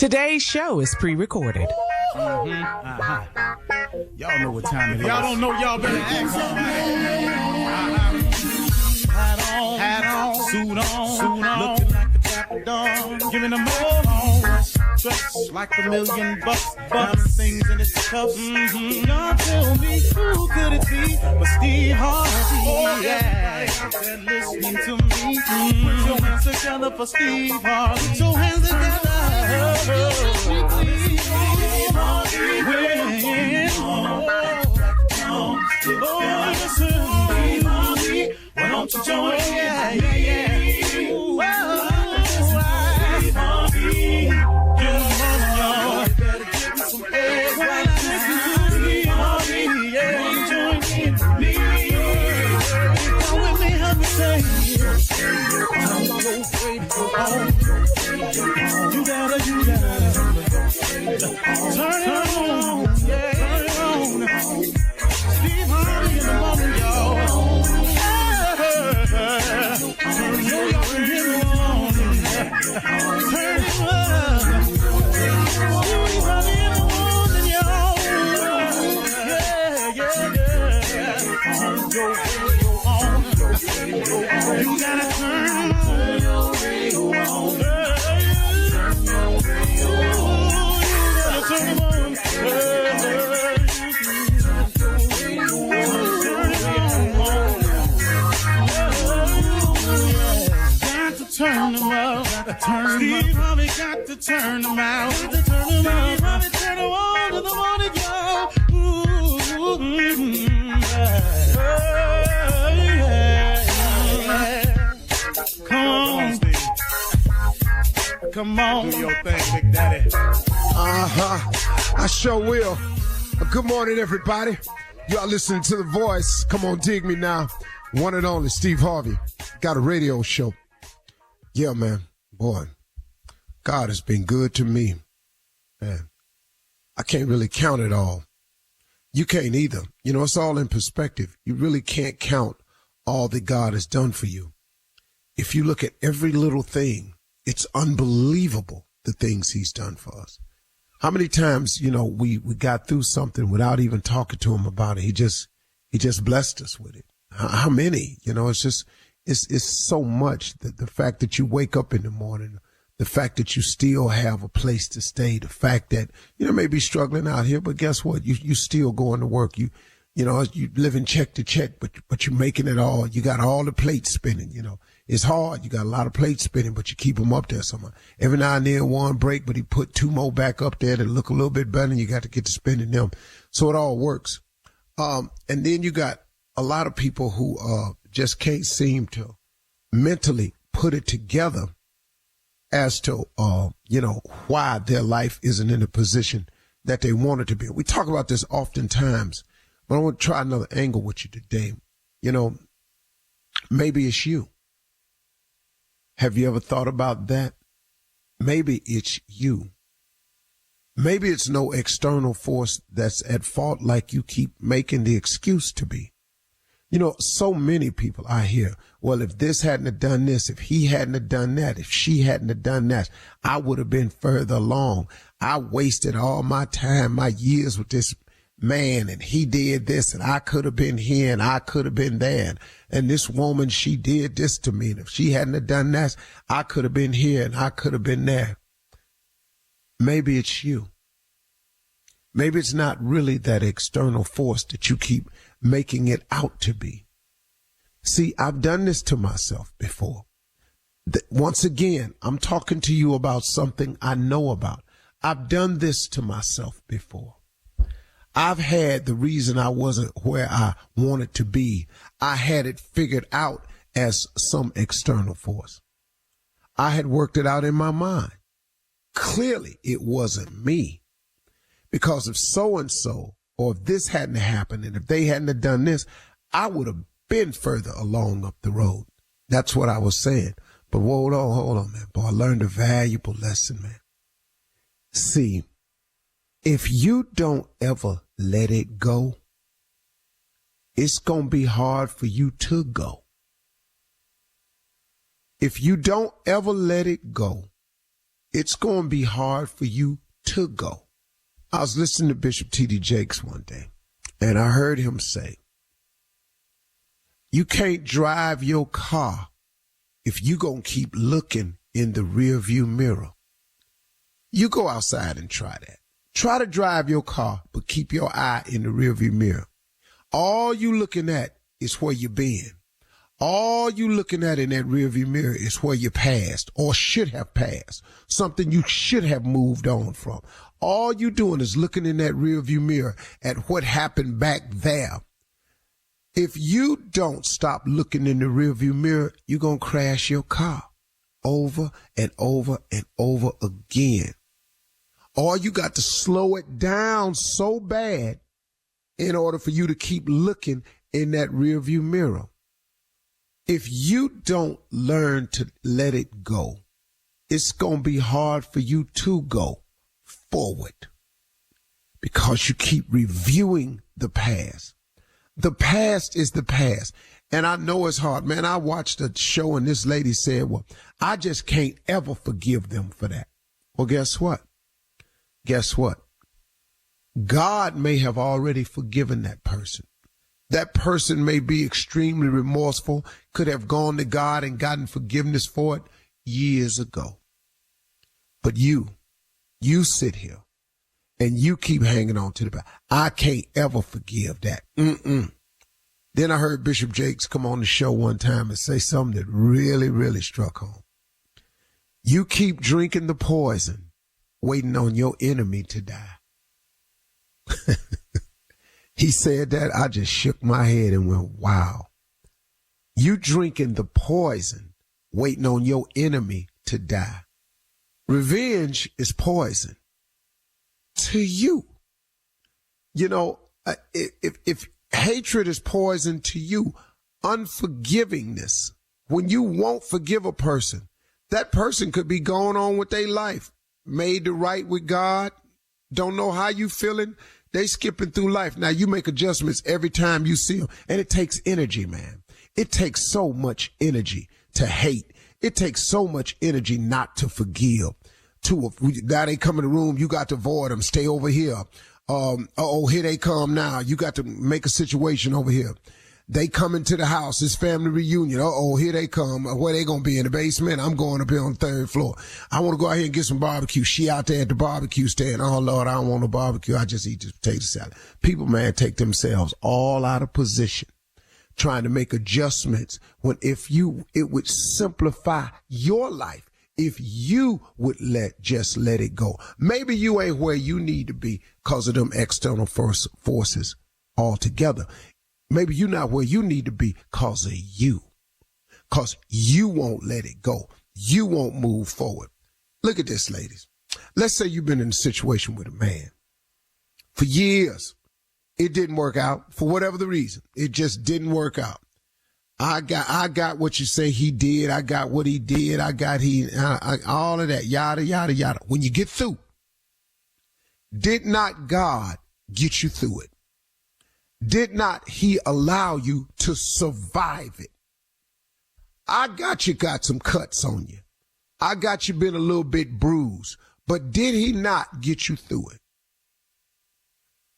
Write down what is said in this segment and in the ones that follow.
Today's show is pre-recorded. Y'all know what time it is. Y'all don't know, y'all better ask. Hat on, suit on, looking like a dapper dawn, giving them all dressed like $1,000,000, diamond things in his cuffs. Y'all tell me who could it be but Steve Harvey? Oh yeah, everybody listening to me. Put your hands together for Steve Harvey. Put your hands together. Steve Harvey. Why don't you join? Yeah. Steve Harvey. Come on, y'all. You better give me some eggs like this. Steve Harvey. Yeah, join me. Come with me, help me say. I'm so afraid to go home. You gotta turn it on. Yeah, turn it on. Steve Harvey in the morning, y'all. You gotta turn your radio on. Turn it on. Turn them out, Steve Harvey got to turn them out. Steve Harvey turn them on to the morning, y'all. Come on, Steve. Come on. Do your thing, Big Daddy. I sure will. Good morning, everybody. Y'all listening to The Voice. Come on, dig me now. One and only Steve Harvey. Got a radio show. Yeah, man. Boy, God has been good to me. Man, I can't really count it all. You can't either. You know, it's all in perspective. You really can't count all that God has done for you. If you look at every little thing, it's unbelievable the things he's done for us. How many times, you know, we got through something without even talking to him about it. He just blessed us with it. How many? You know, it's so much that the fact that you wake up in the morning, the fact that you still have a place to stay, the fact that, you know, maybe struggling out here, but guess what? You still going to work. You know, you living check to check, but you're making it all. You got all the plates spinning, you know. It's hard. You got a lot of plates spinning, but you keep them up there somehow. Every now and then one break, but he put two more back up there that look a little bit better, and you got to get to spinning them. So it all works. And then you got a lot of people who just can't seem to mentally put it together as to, you know, why their life isn't in the position that they want it to be. We talk about this oftentimes, but I want to try another angle with you today. You know, maybe it's you. Have you ever thought about that? Maybe it's you. Maybe it's no external force that's at fault like you keep making the excuse to be. You know, so many people I hear, well, if this hadn't have done this, if he hadn't have done that, if she hadn't have done that, I would have been further along. I wasted all my time, my years with this man, and he did this, and I could have been here, and I could have been there. And this woman, she did this to me. And if she hadn't have done that, I could have been here, and I could have been there. Maybe it's you. Maybe it's not really that external force that you keep making it out to be. See, I've done this to myself before. Once again, I'm talking to you about something I know about. I've done this to myself before. I've had the reason I wasn't where I wanted to be. I had it figured out as some external force. I had worked it out in my mind. Clearly, it wasn't me. Because if so-and-so, or if this hadn't happened, and if they hadn't have done this, I would have been further along up the road. That's what I was saying. But hold on, man. Boy, I learned a valuable lesson, man. See, if you don't ever let it go, it's going to be hard for you to go. If you don't ever let it go, it's going to be hard for you to go. I was listening to Bishop T.D. Jakes one day, and I heard him say, you can't drive your car if you going to keep looking in the rearview mirror. You go outside and try that. Try to drive your car, but keep your eye in the rearview mirror. All you looking at is where you been. All you looking at in that rearview mirror is where you passed or should have passed, something you should have moved on from. All you doing is looking in that rearview mirror at what happened back there. If you don't stop looking in the rearview mirror, you're going to crash your car over and over and over again. Or you got to slow it down so bad in order for you to keep looking in that rearview mirror. If you don't learn to let it go, it's going to be hard for you to go forward because you keep reviewing the past. The past is the past. And I know it's hard, man. I watched a show and this lady said, well, I just can't ever forgive them for that. Well, guess what? Guess what? God may have already forgiven that person. That person may be extremely remorseful, could have gone to God and gotten forgiveness for it years ago. But you sit here and you keep hanging on to the past. I can't ever forgive that. Then I heard Bishop Jakes come on the show one time and say something that really, really struck home. You keep drinking the poison, waiting on your enemy to die. He said that, I just shook my head and went, wow. You drinking the poison, waiting on your enemy to die. Revenge is poison to you. You know, if hatred is poison to you, unforgivingness, when you won't forgive a person, that person could be going on with their life, made to right with God, don't know how you feeling, they skipping through life. Now you make adjustments every time you see them, and it takes energy, man. It takes so much energy to hate. It takes so much energy not to forgive. Now they come in the room, you got to avoid them, stay over here. Here they come now. You got to make a situation over here. They come into the house, it's family reunion. Here they come. Where they gonna be, in the basement? I'm going up here on the 3rd floor. I want to go out here and get some barbecue. She out there at the barbecue stand. Oh Lord, I don't want no barbecue. I just eat this potato salad. People, man, take themselves all out of position, trying to make adjustments when it would simplify your life if you would just let it go. Maybe you ain't where you need to be because of them external forces altogether. Maybe you're not where you need to be because of you. Because you won't let it go. You won't move forward. Look at this, ladies. Let's say you've been in a situation with a man for years. It didn't work out for whatever the reason. It just didn't work out. I got what you say he did. I got what he did. All of that, yada, yada, yada. When you get through, did not God get you through it? Did not he allow you to survive it? I got you got some cuts on you. I got you been a little bit bruised, but did he not get you through it?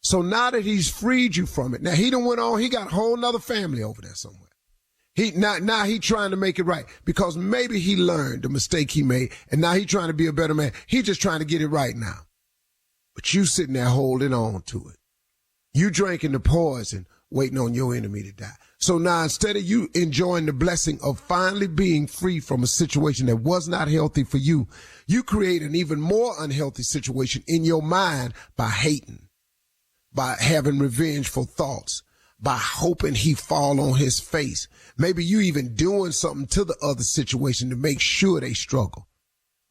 So now that he's freed you from it, now he done went on, he got a whole nother family over there somewhere. Now he trying to make it right because maybe he learned the mistake he made and now he trying to be a better man. He just trying to get it right now. But you sitting there holding on to it. You drinking the poison, waiting on your enemy to die. So now instead of you enjoying the blessing of finally being free from a situation that was not healthy for you, you create an even more unhealthy situation in your mind by hating, by having revengeful thoughts, by hoping he fall on his face. Maybe you even doing something to the other situation to make sure they struggle.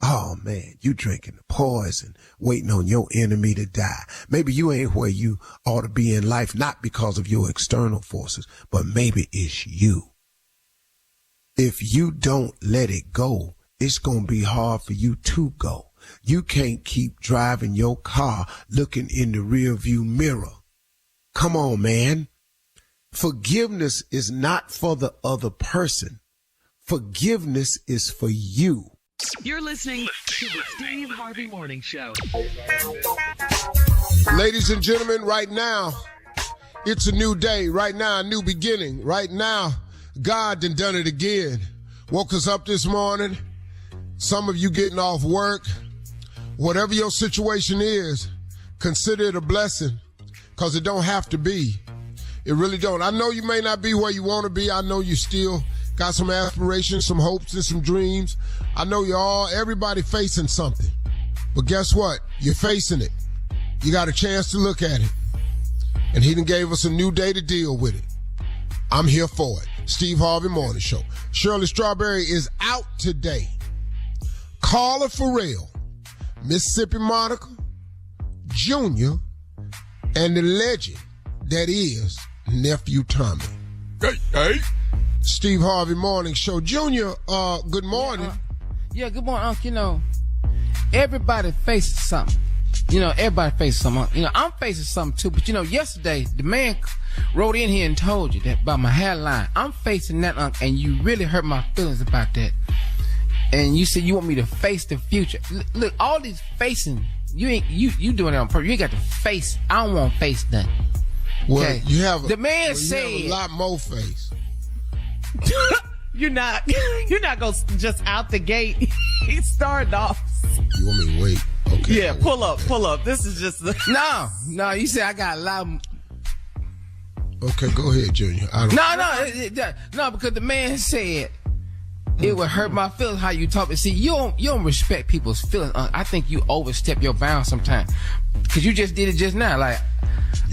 Oh man, you drinking the poison, waiting on your enemy to die. Maybe you ain't where you ought to be in life, not because of your external forces, but maybe it's you. If you don't let it go, it's going to be hard for you to go. You can't keep driving your car looking in the rearview mirror. Come on, man. Forgiveness is not for the other person. Forgiveness is for you. You're listening to the Steve Harvey Morning Show. Ladies and gentlemen, right now, it's a new day. Right now, a new beginning. Right now, God done it again. Woke us up this morning. Some of you getting off work. Whatever your situation is, consider it a blessing, because it don't have to be. It really don't. I know you may not be where you want to be. I know you still got some aspirations, some hopes, and some dreams. I know everybody facing something. But guess what? You're facing it. You got a chance to look at it. And he done gave us a new day to deal with it. I'm here for it. Steve Harvey Morning Show. Shirley Strawberry is out today. Carla Farrell, Mississippi Monica, Junior, and the legend that is Nephew Tommy. Hey. Steve Harvey Morning Show. Junior, good morning. Yeah, good morning, Unc. You know, everybody faces something. Everybody faces something. I'm facing something too. But, yesterday, the man wrote in here and told you that about my hairline. I'm facing that, Unc, and you really hurt my feelings about that. And you said you want me to face the future. Look, all these facing, you doing it on purpose. You ain't got to face. I don't want to face nothing. Well, okay? you have the man said a lot more face. You're not gonna just out the gate. He started off. You want me to wait? Okay. Yeah, pull up. This is just No, you said I got a lot of... Okay, go ahead, Junior. No, because the man said it would hurt my feelings how you talk. See, you don't respect people's feelings. I think you overstep your bounds sometimes. Because you just did it just now. Like,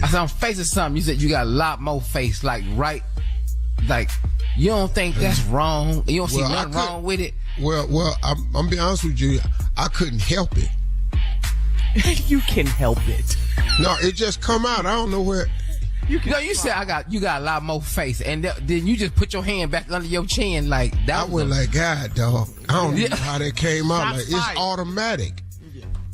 I said, I'm facing something. You said you got a lot more face. Like, right? Like, you don't think that's wrong? You don't see nothing wrong with it? Well, I'm be honest with you. I couldn't help it. You can help it. No, it just come out. I don't know where. You said you got a lot more face, and then you just put your hand back under your chin like that. I went like, God, dog. I don't know how that came out. Like, it's automatic.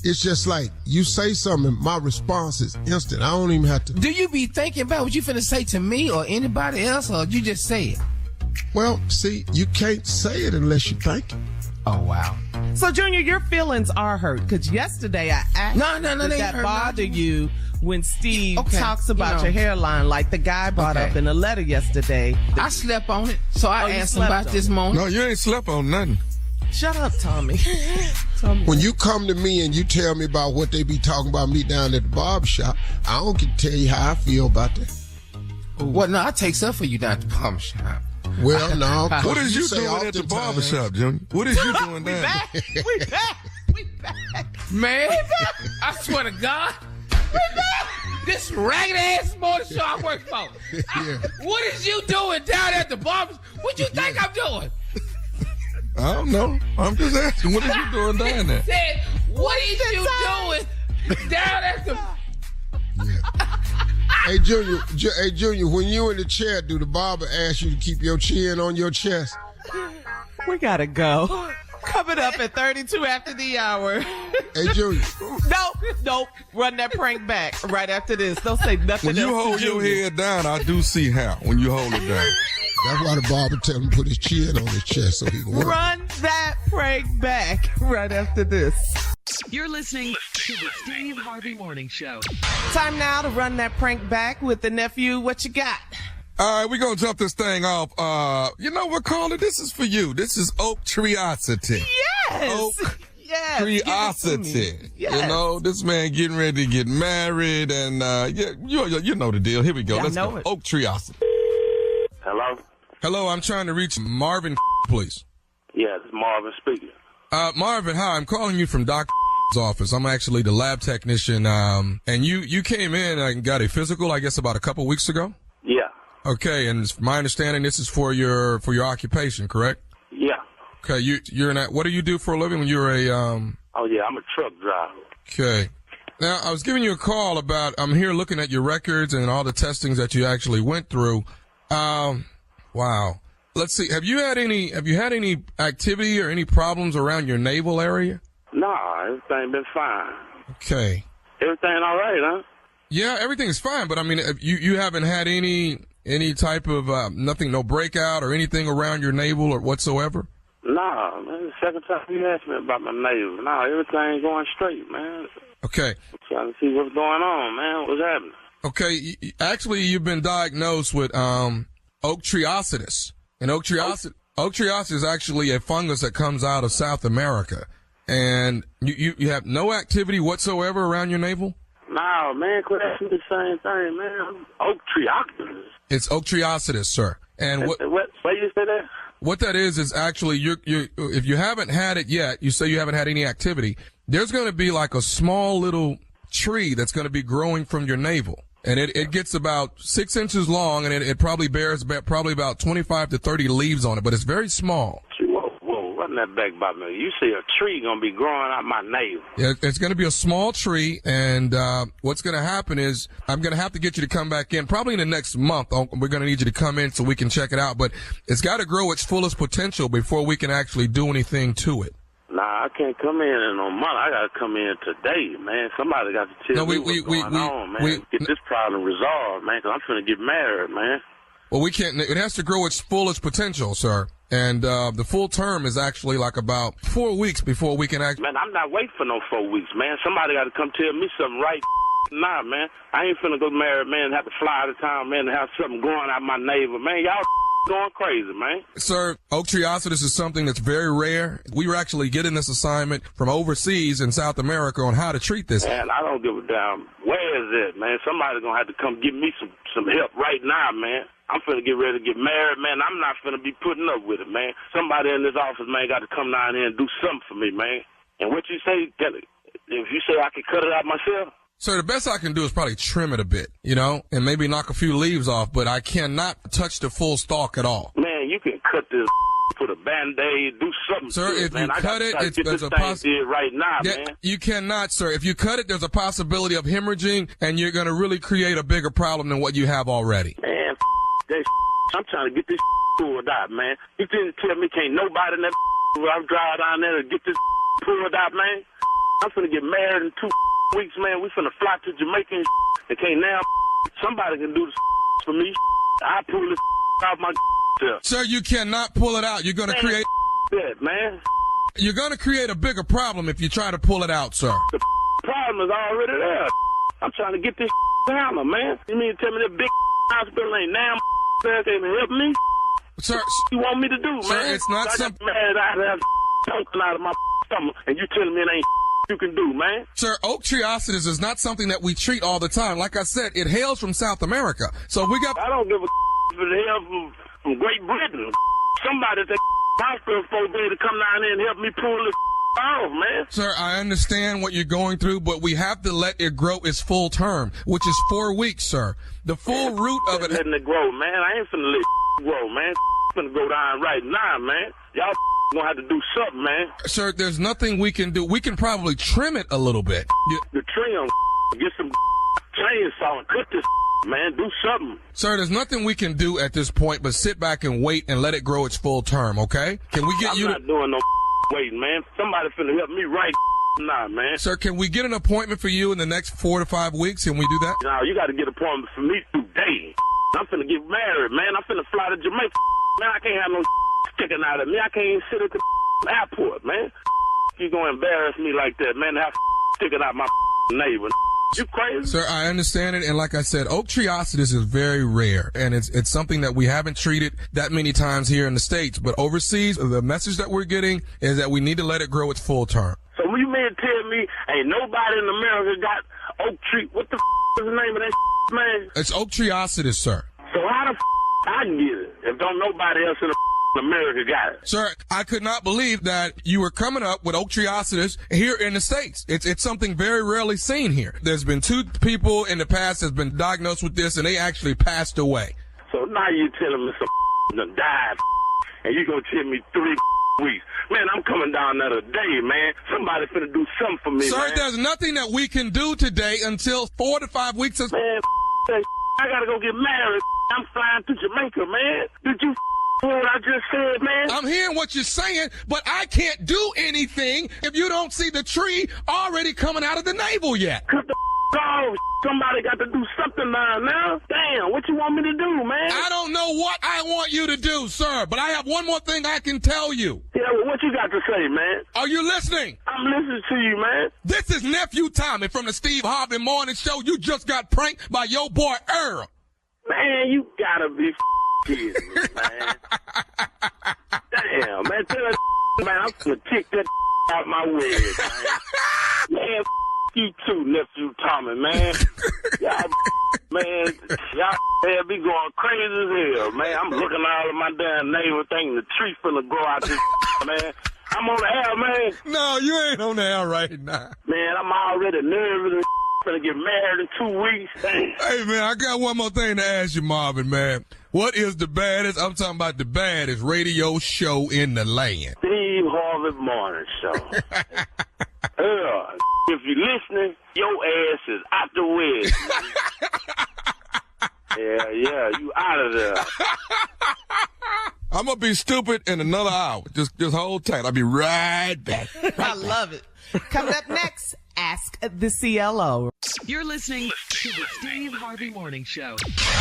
It's just like you say something, my response is instant. I don't even have to. Do you be thinking about what you finna say to me or anybody else, or you just say it? Well, see, you can't say it unless you think it. Oh, wow. So, Junior, your feelings are hurt, because yesterday I asked they that hurt bother nothing. you when Steve Okay, talks about your hairline, like the guy brought up in a letter yesterday. I slept on it, so I asked him slept about on this it. morning. No, you ain't slept on nothing. Shut up, Tommy. When you come to me and you tell me about what they be talking about me down at the barber shop, I don't get to tell you how I feel about that. Well, no, I take stuff for you down at the barber shop. Well, no. What is you doing at the barbershop, Junior? What is you doing We there? back. We back. Man, I swear to God, this ragged ass morning show I work for. Yeah. What is you doing down at the barber? What you think I'm doing? I don't know. I'm just asking. What is you doing down there? Said, what is you doing down at the... Hey, Junior, when you in the chair, do the barber ask you to keep your chin on your chest? We gotta go. Coming up at 32 after the hour. Hey, Junior. Nope. Run that prank back right after this. Don't say nothing When else. you hold to your Junior. head down, I do see how. When you hold it down. That's why the barber tell him to put his chin on his chest so he can work. Run that prank back right after this. You're listening to the Steve Harvey Morning Show. Time now to run that prank back with the nephew. What you got? All right, we're going to jump this thing off. You know what, Carla? This is for you. This is Oak Treeosity. Yes. Oak Yes. Give it to Treeosity. me. Yes. You know, this man getting ready to get married, and you know the deal. Here we go. Yeah, I Let's know go. it. Oak Treeosity. Hello? Hello, I'm trying to reach Marvin, please. Yeah, this is Marvin speaking. Marvin, hi. I'm calling you from Doc's office. I'm actually the lab technician. And you came in and got a physical, I guess, about a couple weeks ago. Yeah. Okay, and it's my understanding this is for your occupation, correct? Yeah. Okay, you're in that. What do you do for a living when you're a Oh, yeah, I'm a truck driver. Okay. Now, I was giving you a call about, I'm here looking at your records and all the testings that you actually went through. Wow. Let's see. Have you had any activity or any problems around your navel area? Nah, everything been fine. Okay. Everything all right, huh? Yeah, everything's fine, but I mean, you haven't had any type of, nothing, no breakout or anything around your navel or whatsoever? Nah, man, the second time you asked me about my navel. Now everything going straight, man. Okay. I'm trying to see what's going on, man. What's happening? Okay, actually, you've been diagnosed with octreositis. And octreositis is actually a fungus that comes out of South America. And you have no activity whatsoever around your navel? No, man, quit asking the same thing, man. Octreositis. It's octreositis, sir. And what you say that? What that is actually if you haven't had it yet, you say you haven't had any activity, there's going to be like a small little tree that's going to be growing from your navel. And it gets about 6 inches long, and it probably bears probably about 25 to 30 leaves on it, but it's very small. Whoa, run that back by me. You see a tree going to be growing out my navel. Yeah, it's going to be a small tree, and what's going to happen is I'm going to have to get you to come back in probably in the next month. We're going to need you to come in so we can check it out, but it's got to grow its fullest potential before we can actually do anything to it. Nah, I can't come in no month. I got to come in today, man. Somebody got to tell me what's going on, man. Get this problem resolved, man, because I'm finna get married, man. Well, we can't. It has to grow its fullest potential, sir. And the full term is actually like about 4 weeks before we can actually. Man, I'm not waiting for no 4 weeks, man. Somebody got to come tell me something right now, man. I ain't finna go married, man, and have to fly out of town, man, and have something growing out my navel, man. Y'all going crazy, man. Sir, octreositis is something that's very rare. We were actually getting this assignment from overseas in South America on how to treat this. Man, I don't give a damn. Where is it, man? Somebody's going to have to come give me some help right now, man. I'm finna get ready to get married, man. I'm not finna be putting up with it, man. Somebody in this office, man, got to come down here and do something for me, man. And what you say, if you say I can cut it out myself? Sir, the best I can do is probably trim it a bit, and maybe knock a few leaves off, but I cannot touch the full stalk at all. Man, you can cut this, put a Band-Aid, do something. Sir, if you cut it, there's a possibility right now, man. You cannot, sir. If you cut it, there's a possibility of hemorrhaging, and you're going to really create a bigger problem than what you have already. Man, that I'm trying to get this pulled out, man. You didn't tell me can't nobody in that where I'm driving down there to get this pulled out, man. I'm finna get married in 2 weeks, man. We finna fly to Jamaica and can't now. Somebody can do this for me. I pull this out my self. Sir, you cannot pull it out. You're going to create that, man. You're going to create a bigger problem if you try to pull it out, sir. The problem is already there. I'm trying to get this down, man. You mean to tell me that big hospital ain't now there can help me? Sir, you want me to do, sir, man? it's not something. Man, I have something out of my stomach, and you telling me it ain't you can do, man. Sir, octreositis is not something that we treat all the time. Like I said, it hails from South America. So we got. I don't give a for the help from Great Britain. Somebody at the hospital supposed to be able to come down here and help me pull this off, man. Sir, I understand what you're going through, but we have to let it grow its full term, which is 4 weeks, sir. The full root of it. Letting it grow, man. I ain't finna let it grow, man. Finna go down right now, man. Y'all gonna have to do something, man. Sir, there's nothing we can do. We can probably trim it a little bit. The trim, get some chainsaw and cut this, man. Do something. Sir, there's nothing we can do at this point but sit back and wait and let it grow its full term, okay? Can we get I'm you not doing no waiting, man. Somebody finna help me right now, man. Sir, can we get an appointment for you in the next 4 to 5 weeks? Can we do that? No, you got to get an appointment for me today. I'm finna get married, man. I'm finna fly to Jamaica. Man, I can't have no sticking out of me. I can't even sit at the airport, man. You gonna embarrass me like that, man? Have sticking out my neighbor. You crazy? Sir, I understand it, and like I said, octreositis is very rare, and it's something that we haven't treated that many times here in the States. But overseas, the message that we're getting is that we need to let it grow its full term. So you mean to tell me ain't nobody in America got what the is the name of that man? It's octreositis, sir. So how the I can get it if don't nobody else in America got it? Sir, I could not believe that you were coming up with octreositis here in the States. It's something very rarely seen here. There's been 2 people in the past that's been diagnosed with this, and they actually passed away. So now you're telling me some done died, and you gonna tell me 3 weeks. Man, I'm coming down there today, man. Somebody finna do something for me, Sir, man. there's nothing that we can do today until 4 to 5 weeks. Man, I gotta go get married. I'm flying to Jamaica, man. Did you hear what I just said, man? I'm hearing what you're saying, but I can't do anything if you don't see the tree already coming out of the navel yet. Cut the off. Somebody got to do something now. Damn, what you want me to do, man? I don't know what I want you to do, sir, but I have one more thing I can tell you. Yeah, well, what you got to say, man? Are you listening? I'm listening to you, man. This is Nephew Tommy from the Steve Harvey Morning Show. You just got pranked by your boy Earl. Man, you gotta be kidding me, man. Damn, man, tell that man, I'm gonna kick that out my wig, man. Man, you too, Nephew Tommy, man. Y'all have me going crazy as hell, man. I'm looking all at my damn neighbor thinking the tree finna grow out this, man. I'm on the air, man. No, you ain't on the air right now. Man, I'm already nervous and finna get married in 2 weeks. Damn. Hey, man, I got one more thing to ask you, Marvin, man. What is the baddest, I'm talking about the baddest radio show in the land? Steve Harvey Morning Show. Earl, if you're listening, your ass is out the way. Yeah, you out of there. I'm going to be stupid in another hour. Just hold tight. I'll be right back. I love it. Coming up next, Ask the CLO. You're listening to the Steve Harvey Morning Show.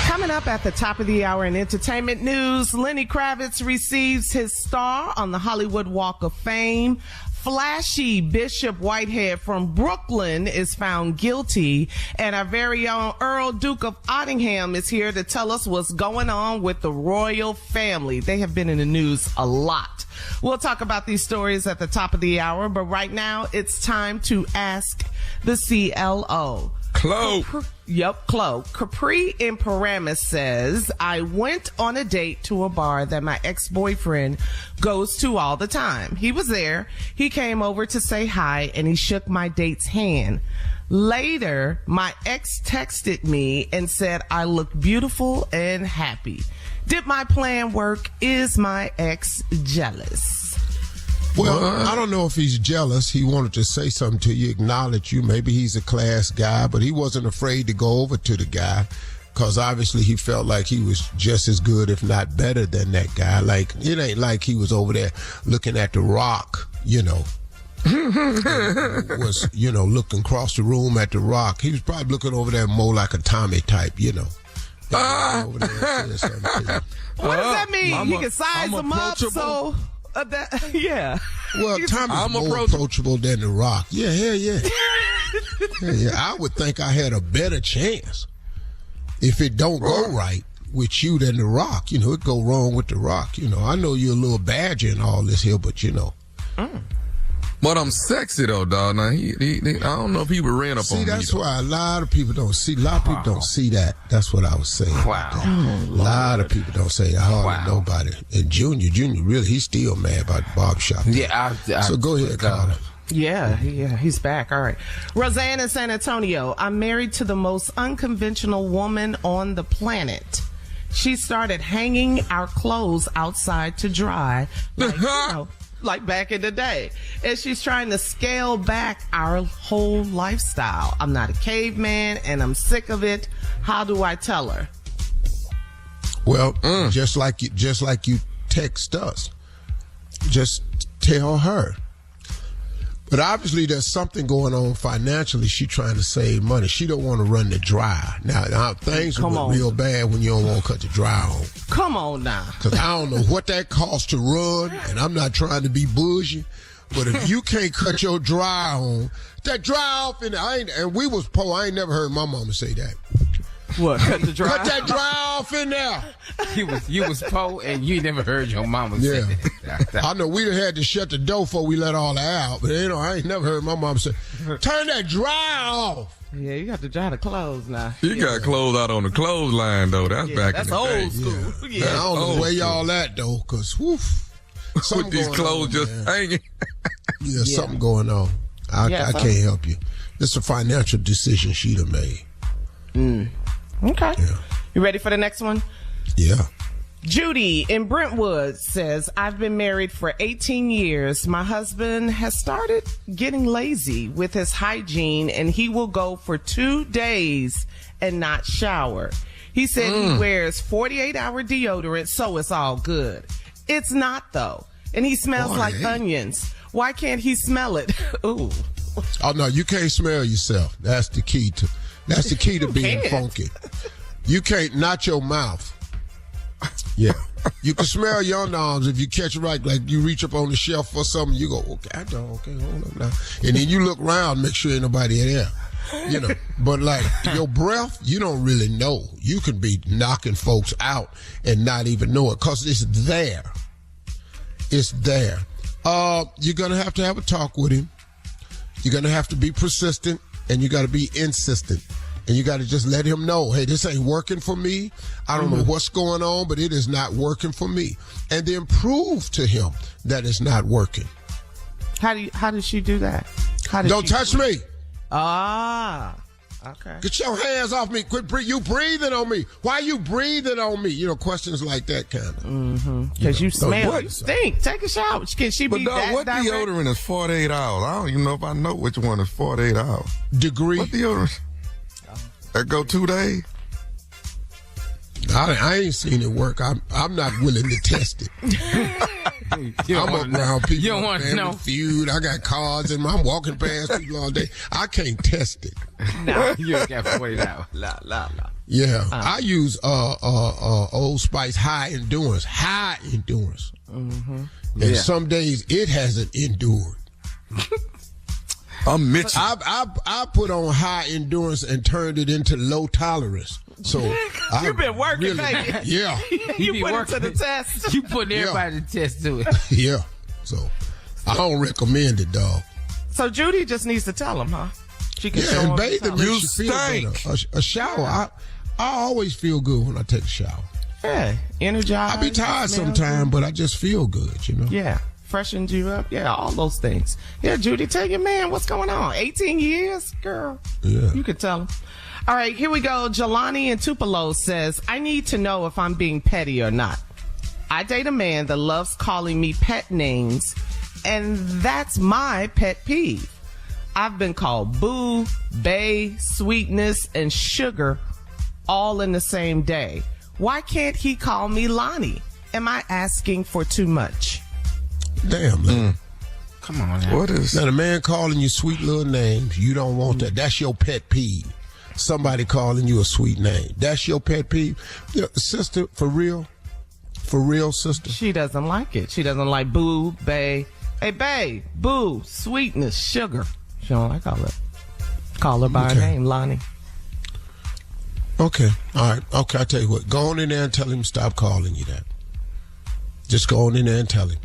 Coming up at the top of the hour in entertainment news, Lenny Kravitz receives his star on the Hollywood Walk of Fame. Flashy Bishop Whitehead from Brooklyn is found guilty, and our very own Earl, Duke of Ottingham, is here to tell us what's going on with the royal family. They have been in the news a lot. We'll talk about these stories at the top of the hour, but right now it's time to ask the CLO. Chloe. Yep, Chloe. Capri in Paramus says, I went on a date to a bar that my ex-boyfriend goes to all the time. He was there. He came over to say hi and he shook my date's hand. Later, my ex texted me and said I look beautiful and happy. Did my plan work? Is my ex jealous? Well, I don't know if he's jealous. He wanted to say something to you, acknowledge you. Maybe he's a class guy, but he wasn't afraid to go over to the guy because obviously he felt like he was just as good, if not better than that guy. Like, it ain't like he was over there looking at the Rock, you know. Was, you know, looking across the room at the Rock. He was probably looking over there more like a Tommy type, you know. Over there and saying something to you. What does that mean? He can size them up, so... yeah. Well, Tommy's more approachable than The Rock. Yeah. Yeah. I would think I had a better chance if it don't go right with you than The Rock. You know, it go wrong with The Rock. You know, I know you're a little badger and all this here, but you know. But I'm sexy though, dog. Now I don't know if he would ran up on me. See, that's why a lot of people don't see. A lot of people don't see that. That's what I was saying. Wow. A lot of people don't say that. Hardly nobody. And Junior, really, he's still mad about the barbershop. Yeah. So go ahead, Carter. Yeah, he's back. All right. Roseanne in San Antonio. I'm married to the most unconventional woman on the planet. She started hanging our clothes outside to dry. Like, you know, like back in the day. And she's trying to scale back our whole lifestyle. I'm not a caveman and I'm sick of it. How do I tell her? Well, just like you text us. Just tell her. But obviously there's something going on financially. She trying to save money. She don't want to run the dry. Now things will look real bad when you don't want to cut the dry on. Come on now. Because I don't know what that costs to run, and I'm not trying to be bougie. But if you can't cut your dry on, that dry off, and we was poor. I ain't never heard my mama say that. What? Cut the dry? Cut that dry off in there. You was poor and you never heard your mama say that. I know we done had to shut the door before we let all that out, but you know, I ain't never heard my mom say, turn that dry off. Yeah, you got to dry the clothes now. You got clothes out on the clothesline though. That's back in the day. That's old school. Yeah. I don't know where y'all at though, cause with these clothes just hanging. Yeah, something going on. I can't help you. It's a financial decision she done made. Okay. Yeah. You ready for the next one? Yeah. Judy in Brentwood says, I've been married for 18 years. My husband has started getting lazy with his hygiene and he will go for 2 days and not shower. He said he wears 48-hour deodorant, so it's all good. It's not though. And he smells like onions. Why can't he smell it? Ooh. Oh no, you can't smell yourself. That's the key to That's the key to being funky. You can't not your mouth. Yeah. You can smell your arms if you catch it right. Like you reach up on the shelf for something, you go, okay, hold up now. And then you look around, make sure ain't nobody there. You know, but like your breath, you don't really know. You can be knocking folks out and not even know it because it's there. It's there. You're going to have a talk with him. You're going to have to be persistent and you got to be insistent. And you got to just let him know, hey, this ain't working for me. I don't know what's going on, but it is not working for me. And then prove to him that it's not working. How does she do that? Don't touch me. Ah, okay. Get your hands off me. Quit you breathing on me. Why you breathing on me? You know, questions like that kind of. Mm-hmm. Because you smell. You stink. Take a shower. Can she be that what direct? deodorant is 48 hours? I don't even know if I know which one is 48 hours. Degree. What deodorant? That go 2 days? I ain't seen it work. I'm not willing to test it. I'm around people. You don't want to know. Feud. I got cars and I'm walking past people all day. I can't test it. No, you just got 48 hours. La. Yeah, I use Old Spice High Endurance. Mm-hmm. And some days it hasn't endured. I'm Mitch. I put on High Endurance and turned it into Low Tolerance. So you've been working, baby. Yeah. you put it to the test. You putting everybody to the test to it. Yeah. So I don't recommend it, dog. So Judy just needs to tell him, huh? She can show and bathing You makes you feel better. A shower. I always feel good when I take a shower. Yeah, energized. I be tired sometimes, but I just feel good, you know? Yeah, freshens you up. Yeah, all those things. Yeah, Judy, tell your man what's going on. 18 years, girl. Yeah. You could tell him. All right, here we go. Jelani in Tupelo says, I need to know if I'm being petty or not. I date a man that loves calling me pet names, and that's my pet peeve. I've been called boo, bae, sweetness, and sugar all in the same day. Why can't he call me Lonnie? Am I asking for too much? Damn, man. Come on now. What is Now, the man calling you sweet little names, you don't want that. That's your pet peeve. Somebody calling you a sweet name. That's your pet peeve. You know, sister, for real, sister. She doesn't like it. She doesn't like boo, bae. Hey, bae, boo, sweetness, sugar. She don't like all that. Call her by her name, Lonnie. Okay. All right. Okay, I'll tell you what. Go on in there and tell him stop calling you that. Just go on in there and tell him.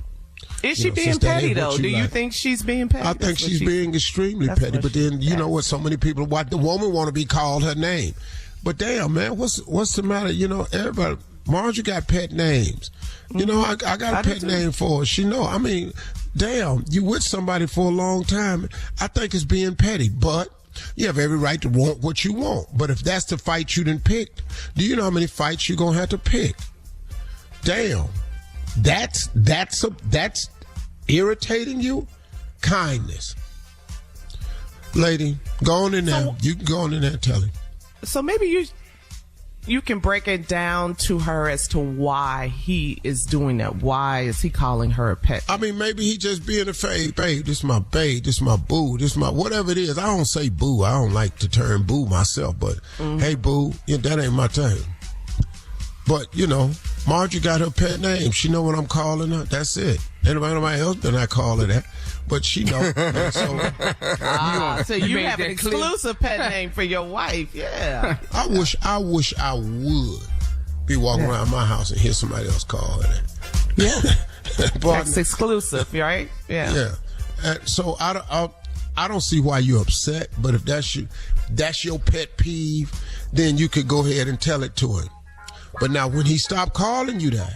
Is she being petty, though? Do you think she's being petty? I think she's being extremely petty. But then, you know what? So many people, the woman want to be called her name. But damn, man, what's the matter? You know, everybody, Marjorie got pet names. You know, I got a pet name for her. She know. I mean, damn, you with somebody for a long time. I think it's being petty. But you have every right to want what you want. But if that's the fight you done picked, do you know how many fights you're going to have to pick? Damn. That's irritating you? Kindness. Lady, go on in there. You can go on in there and tell him. So maybe you can break it down to her as to why he is doing that. Why is he calling her a pet? I mean, maybe he just being a fave. Babe, this is my babe. This is my boo. This is my whatever it is. I don't say boo. I don't like the term boo myself. But, hey, boo, that ain't my thing. But, you know, Marjorie got her pet name. She know what I'm calling her. That's it. Nobody else better not call her that. But she know. So you have an exclusive pet name for your wife. Yeah. I wish I would be walking around my house and hear somebody else call her that. Yeah. That's exclusive, right? Yeah. Yeah. So I don't see why you're upset. But if that's your pet peeve, then you could go ahead and tell it to him. But now, when he stopped calling you that,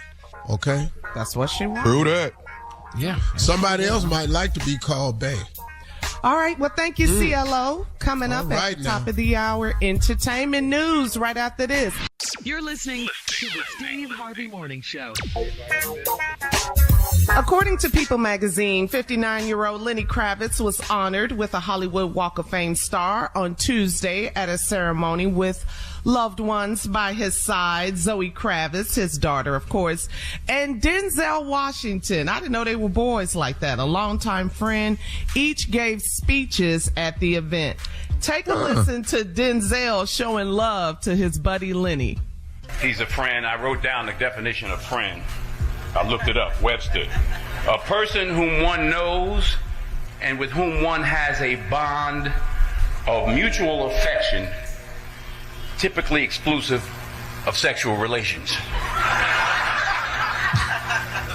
okay? That's what she wants. True that. Yeah. Somebody else might like to be called bae. All right. Well, thank you, CLO. Coming up at the top of the hour, entertainment news right after this. You're listening to the Steve Harvey Morning Show. According to People magazine, 59-year-old Lenny Kravitz was honored with a Hollywood Walk of Fame star on Tuesday at a ceremony with loved ones by his side, Zoe Kravitz, his daughter, of course, and Denzel Washington. I didn't know they were boys like that. A longtime friend. Each gave speeches at the event. Take a listen to Denzel showing love to his buddy Lenny. He's a friend. I wrote down the definition of friend. I looked it up, Webster. A person whom one knows and with whom one has a bond of mutual affection, typically exclusive of sexual relations.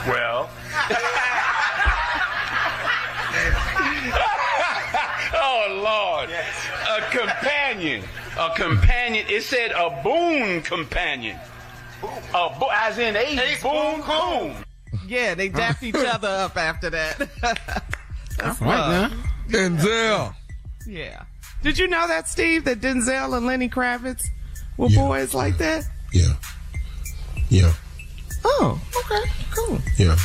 Well. Oh, Lord. Yes. A companion. A companion. It said a boon companion. As in a boon coon. Yeah, they dapped each other up after that. That's right now. Denzel. Yeah. Did you know that, Steve, that Denzel and Lenny Kravitz were boys like that? Yeah. Yeah. Oh, okay. Cool. Yeah.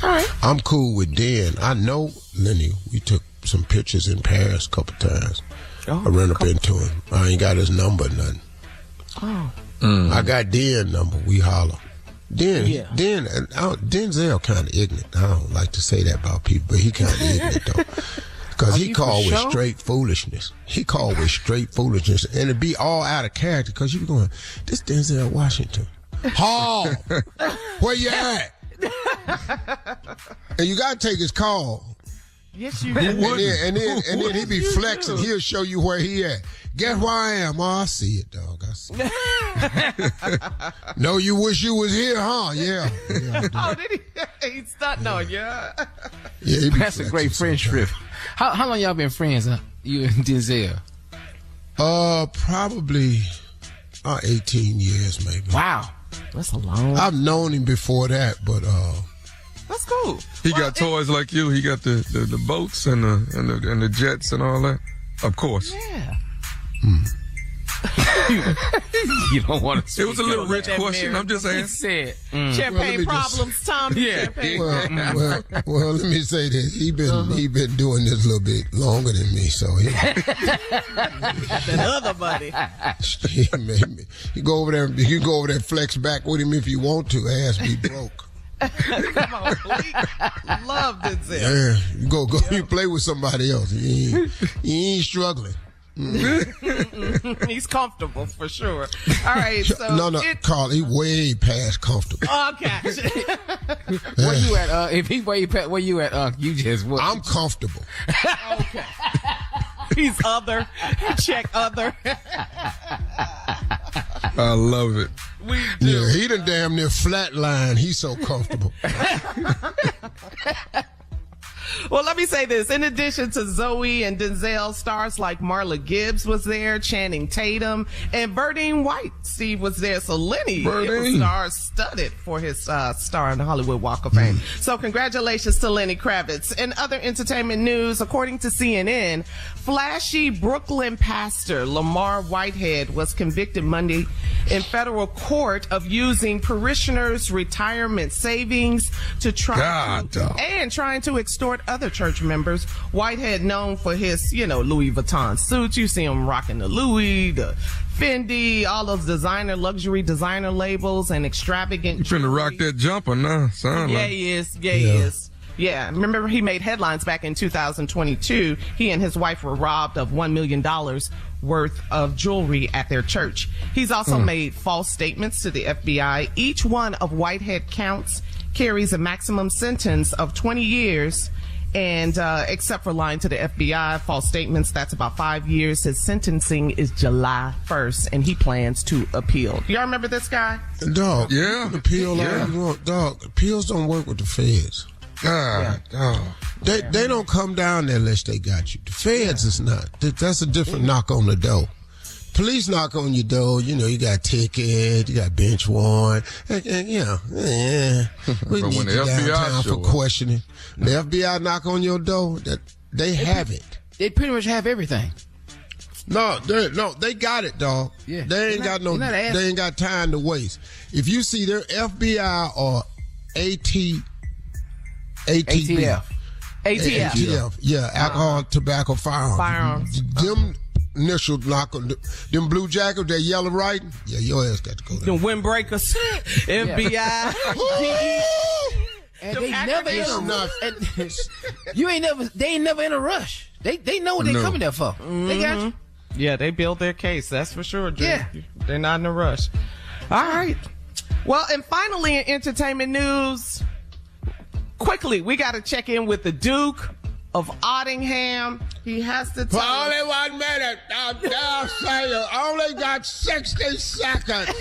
All right. I'm cool with Den. I know Lenny. We took some pictures in Paris a couple times. I ran up into him. I ain't got his number or nothing. Oh. I got Den number. We holler. Denzel kind of ignorant. I don't like to say that about people, but he kind of ignorant though. Because he called with straight foolishness. And it'd be all out of character because you be going, this Denzel Washington. Hall, where you at? And you got to take his call. Yes, you do. And then he be flexing. He'll show you where he at. Guess where I am? Oh, I see it, dog. I see it. No, you wish you was here, huh? Yeah. Did he? He's starting on you. Yeah, that's a great friendship. How long y'all been friends, huh? You and Denzel? Probably 18 years, maybe. Wow. That's a long. I've known him before that, but that's cool. He got toys like you. He got the boats and the jets and all that. Of course. Yeah. You don't want to. It was a little rich question. I'm just asking. Champagne problems, Tom. Yeah. Well, let me say this. He been doing this a little bit longer than me, so he. That other buddy. He made me. You go over there, flex back with him if you want to. Ass be broke. Come on, love Denzel. Yeah, you go. You play with somebody else. He ain't struggling. He's comfortable for sure. All right, so no, Carl, he way past comfortable. Okay. Where you at? If he way past, where you at? You just what? I'm comfortable. Okay. He's other. Check other. I love it. We do. Yeah, he done damn near flatline. He's so comfortable. Well, let me say this. In addition to Zoe and Denzel, stars like Marla Gibbs was there, Channing Tatum, and Burdine White. Steve was there. So Lenny was star-studded for his star in the Hollywood Walk of Fame. So congratulations to Lenny Kravitz. In other entertainment news, according to CNN, flashy Brooklyn pastor Lamar Whitehead was convicted Monday in federal court of using parishioners' retirement savings to trying to extort other church members. Whitehead, known for his, Louis Vuitton suits. You see him rocking the Louis, the Fendi, all those luxury designer labels and extravagant. You finna rock that jumper now, son. Yeah, he is. Yeah, he is. Yeah, remember he made headlines back in 2022. He and his wife were robbed of $1 million worth of jewelry at their church. He's also made false statements to the FBI. Each one of Whitehead counts carries a maximum sentence of 20 years. And except for lying to the FBI, false statements, that's about 5 years. His sentencing is July 1st, and he plans to appeal. Y'all remember this guy? Dog. Yeah. You can appeal all you want. Dog, appeals don't work with the feds. Dog. They don't come down there unless they got you. The feds is not. That's a different knock on the door. Police knock on your door, you got a ticket, you got bench warrant, we need you downtown for questioning. The FBI knock on your door, they have it. They pretty much have everything. No, they got it, dog. Yeah. They ain't got time to waste. If you see their FBI or ATF. Yeah, alcohol, tobacco, firearms. Them initial knock on them blue jackets, that yellow writing. Yeah, your ass got to go there. The windbreakers, FBI, And they never they ain't never in a rush. They know what they're coming there for. Mm-hmm. They got you. Yeah, they build their case. That's for sure, Drew. Yeah. They're not in a rush. All right. Well, and finally in entertainment news, quickly, we got to check in with the Duke of Ottingham. He has to tell us. Only 1 minute. I'll say you only got 60 seconds.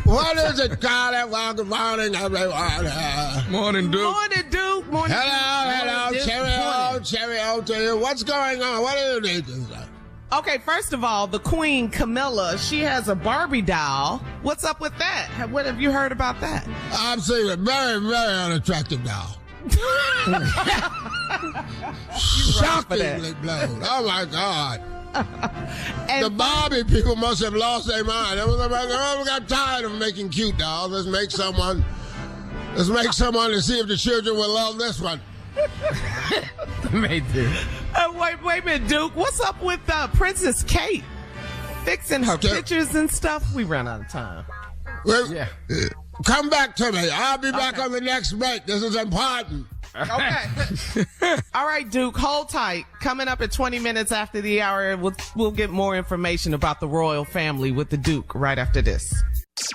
What is it, Carly? Well, good morning, everyone. Morning, Duke. Morning, Duke. Morning. Hello. Cheerio to you. What's going on? What do you need to say? Okay, first of all, the Queen, Camilla, she has a Barbie doll. What's up with that? What have you heard about that? I'm seeing a very, very unattractive doll. Shockingly blown. Oh, my God. The Barbie people must have lost their mind. They got tired of making cute dolls. Let's make someone to see if the children will love this one. Wait a minute, Duke. What's up with Princess Kate fixing her pictures and stuff? We ran out of time. Come back to me. I'll be back on the next break. This is important. Okay. All right, Duke, hold tight. Coming up at 20 minutes after the hour, we'll get more information about the royal family with the Duke right after this.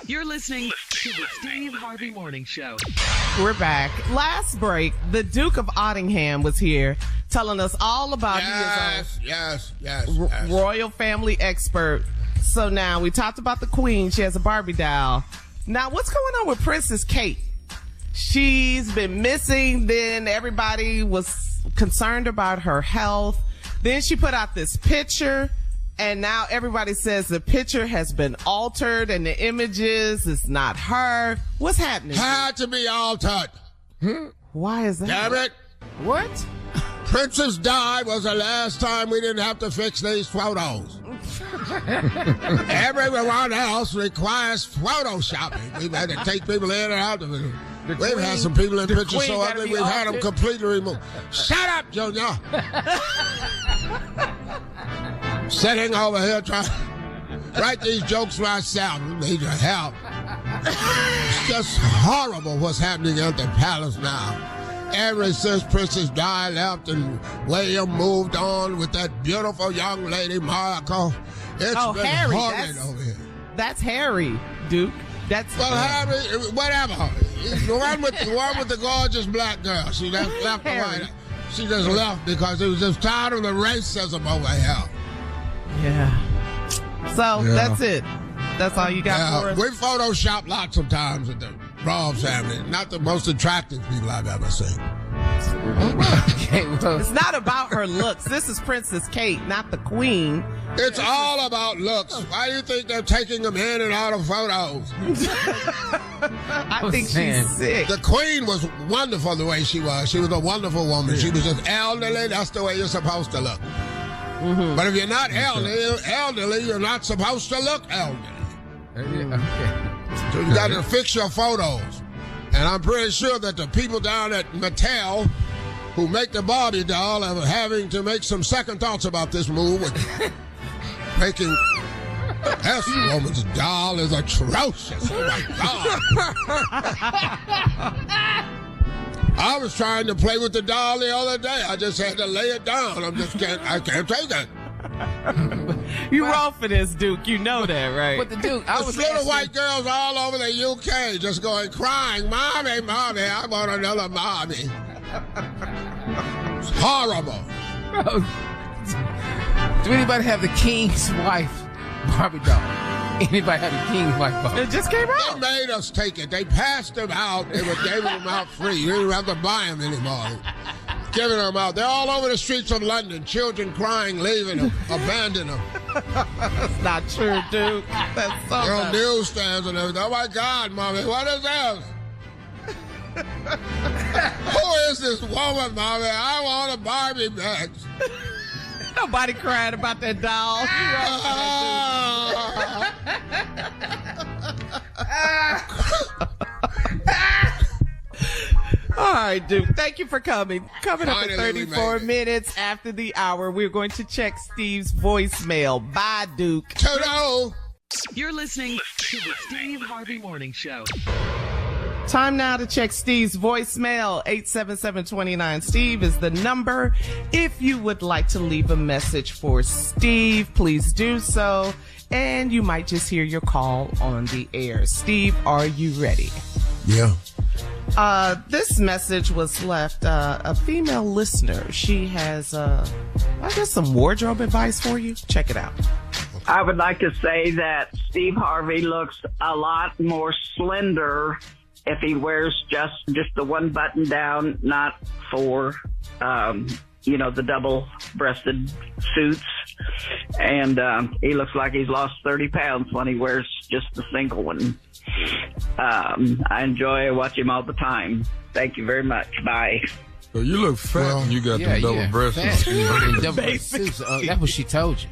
You're listening to the Steve Harvey Morning Show. We're back. Last break, the Duke of Ottingham was here telling us all about yes. royal family expert. So now we talked about the Queen. She has a Barbie doll. Now, what's going on with Princess Kate? She's been missing. Then everybody was concerned about her health. Then she put out this picture. And now everybody says the picture has been altered and the images is not her. What's happening? Had to be altered. Why is that? Damn it. What? Princess Di was the last time we didn't have to fix these photos. Everyone else requires photoshopping. We've had to take people in and out of it. We've had some people in pictures so ugly we've had them completely removed. Shut up, Junior. Sitting over here trying to write these jokes myself. Need your help. It's just horrible what's happening at the palace now. Ever since Princess Di left and William moved on with that beautiful young lady, Marco, it's been Harry, horrid over here. That's Harry, Duke. Harry, whatever. The one with the gorgeous black girl. She left the White. She just left because it was just tired of the racism over here. Yeah. So that's it. That's all you got for us? We Photoshop lots of times with the royal family. Not the most attractive people I've ever seen. It's not about her looks. This is Princess Kate, not the Queen. It's all about looks. Why do you think they're taking them in and out of photos? I think she's sick. The Queen was wonderful the way she was. She was a wonderful woman. Yeah. She was just elderly. That's the way you're supposed to look. Mm-hmm. But if you're not elderly, you're not supposed to look elderly. So you got to fix your photos. And I'm pretty sure that the people down at Mattel who make the Barbie doll are having to make some second thoughts about this move. Making this woman's doll is atrocious. Oh my God. I was trying to play with the doll the other day. I just had to lay it down. I can't take it. You wrong for this, Duke. You know that, right? But the Duke, There's little white girls all over the UK just going, crying, Mommy, Mommy, I want another Mommy. It's horrible. Do anybody have the King's wife Barbie doll? Anybody have the King's wife Barbie? It just came out. They made us take it. They passed them out. They gave them out free. You didn't have to buy them anymore. Giving them out. They're all over the streets of London. Children crying, leaving them, abandoning them. That's not true, Duke. That's so They're on newsstands and everything. Oh, my God, Mommy, what is this? Who is this woman, Mommy? I want a Barbie back. Nobody cried about that doll. All right, Duke. Thank you for coming. Coming up at 34 minutes after the hour, we're going to check Steve's voicemail. Bye, Duke. Hello. You're listening to the Steve Harvey Morning Show. Time now to check Steve's voicemail. 877-29. Steve is the number. If you would like to leave a message for Steve, please do so. And you might just hear your call on the air. Steve, are you ready? Yeah. This message was left, a female listener. She has, I guess, some wardrobe advice for you. Check it out. I would like to say that Steve Harvey looks a lot more slender if he wears just the one button down, not for, the double-breasted suits. And he looks like he's lost 30 pounds when he wears just the single one. I enjoy watching him all the time. Thank you very much. Bye. So you look fat when you got them double breasts. That's what she told you.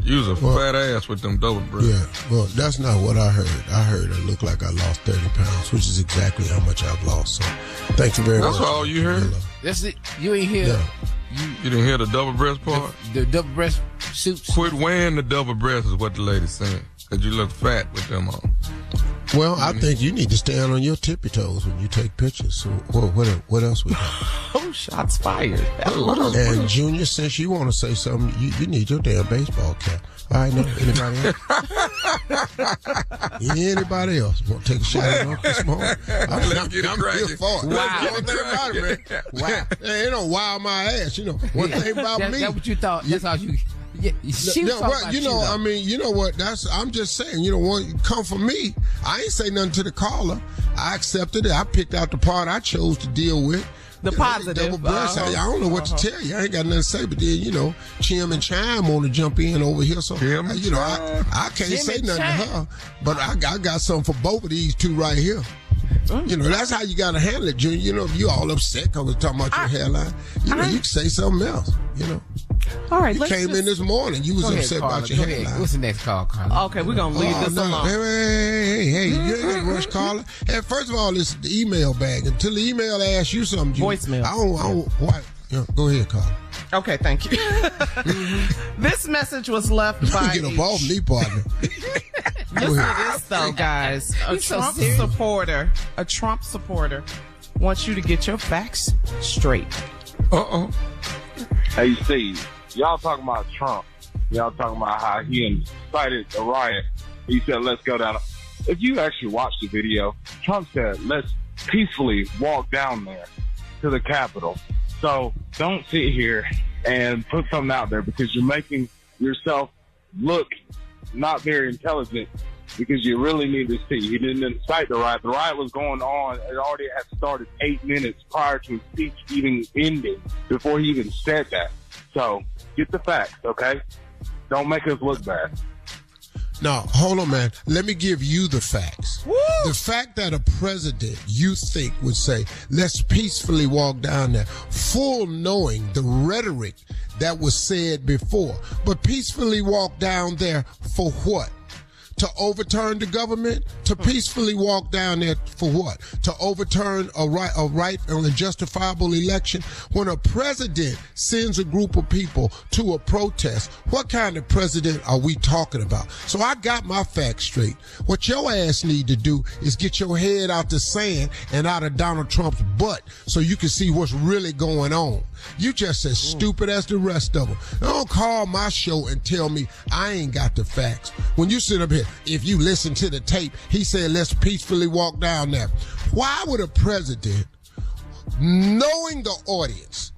You was a fat ass with them double breasts. Yeah, well, that's not what I heard. I heard it looked like I lost 30 pounds, which is exactly how much I've lost. So thank you very much. That's all you heard? That's it. You ain't hear. Yeah. You didn't hear the double breast part? The double breast suits. Quit wearing the double breast is what the lady's saying. Because you look fat with them on. Well, I think you need to stand on your tippy toes when you take pictures. So what else we got? Oh, shots fired. And Junior, since you want to say something, you need your damn baseball cap. All right, no, anybody else? Anybody else want to take a shot at this morning? I'm here for it. Wow. One thing about it, man. Wow. They don't wow my ass. One thing about me. That's what you thought. That's how you... Yeah, she was I mean, you know what? I'm just saying, come for me. I ain't say nothing to the caller. I accepted it. I picked out the part I chose to deal with. The positive. Double breast. I don't know what to tell you. I ain't got nothing to say, but then, Chim and Chime want to jump in over here. So, I can't say nothing to her, but I got something for both of these two right here. That's how you got to handle it, Junior. If you all upset because we're talking about your hairline, you can say something else, All right, you came in this morning. You was upset about your hairline. What's the next call, Carla? Okay, we're going to leave this alone. Hey, you ain't got to rush, Carla. Hey, first of all, it's the email bag. Until the email asks you something, voicemail. I don't go ahead, Carla. Okay, thank you. This message was left by get off me, partner. Listen to this, though, guys. A Trump supporter wants you to get your facts straight. Uh-oh. Hey, Steve, y'all talking about Trump. Y'all talking about how he incited a riot. He said, let's go down. If you actually watch the video, Trump said, let's peacefully walk down there to the Capitol. So don't sit here and put something out there because you're making yourself look not very intelligent because you really need to see. He didn't incite the riot. The riot was going on. It already had started 8 minutes prior to his speech even ending before he even said that. So get the facts, okay? Don't make us look bad. Now, hold on, man. Let me give you the facts. Woo! The fact that a president, you think, would say, let's peacefully walk down there, full knowing the rhetoric that was said before. But peacefully walk down there for what? To overturn the government? To peacefully walk down there for what? To overturn a right on a justifiable election? When a president sends a group of people to a protest, what kind of president are we talking about? So I got my facts straight. What your ass need to do is get your head out the sand and out of Donald Trump's butt so you can see what's really going on. You just as stupid as the rest of them. Don't call my show and tell me I ain't got the facts. When you sit up here, if you listen to the tape, he said, let's peacefully walk down there. Why would a president, knowing the audience,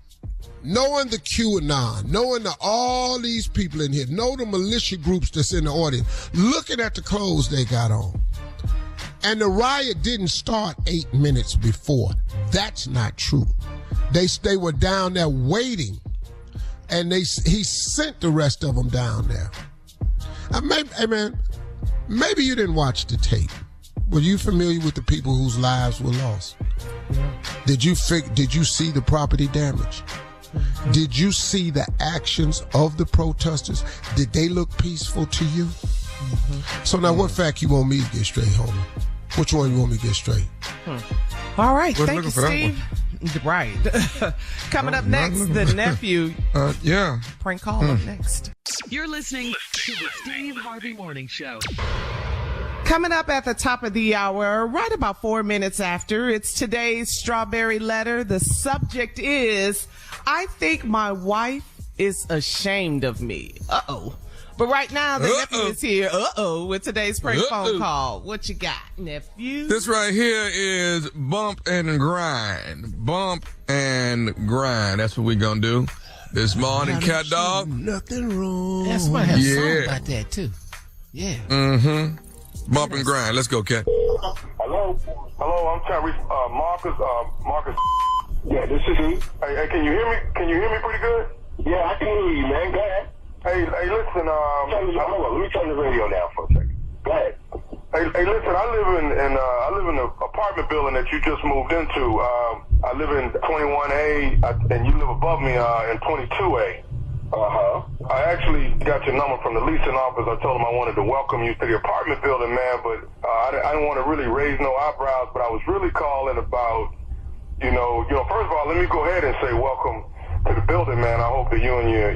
knowing the QAnon, knowing all these people in here, know the militia groups that's in the audience, looking at the clothes they got on, and the riot didn't start 8 minutes before. That's not true. They were down there waiting, and he sent the rest of them down there. Maybe you didn't watch the tape. Were you familiar with the people whose lives were lost? Did you see the property damage? Did you see the actions of the protesters? Did they look peaceful to you? So now what fact you want me to get straight, homie? Which one you want me to get straight? All right, thank you, Steve. Right. Coming up next, the nephew. Yeah. Prank call up next. You're listening to the Steve Harvey Morning Show. Coming up at the top of the hour, right about 4 minutes after, it's today's Strawberry Letter. The subject is, I think my wife is ashamed of me. Uh-oh. But right now, the nephew is here. With today's prank phone call. What you got, nephew? This right here is bump and grind. Bump and grind. That's what we're going to do this morning, cat dog. Nothing wrong. That's why I have a song about that, too. Yeah. Mm-hmm. Bump and grind. Let's go, cat. Hello? Hello, I'm trying to reach Marcus. Marcus. Yeah, this is he. Hey, can you hear me? Can you hear me pretty good? Yeah, I can hear you, man. Go ahead. Hey, listen, hold on, let me turn the radio down for a second. Go ahead. Hey, listen, I live in the apartment building that you just moved into. I live in 21A, and you live above me in 22A. I actually got your number from the leasing office. I told them I wanted to welcome you to the apartment building, man, but I didn't want to really raise no eyebrows, but I was really calling about, you know, first of all, let me go ahead and say welcome to the building, man. I hope that you and your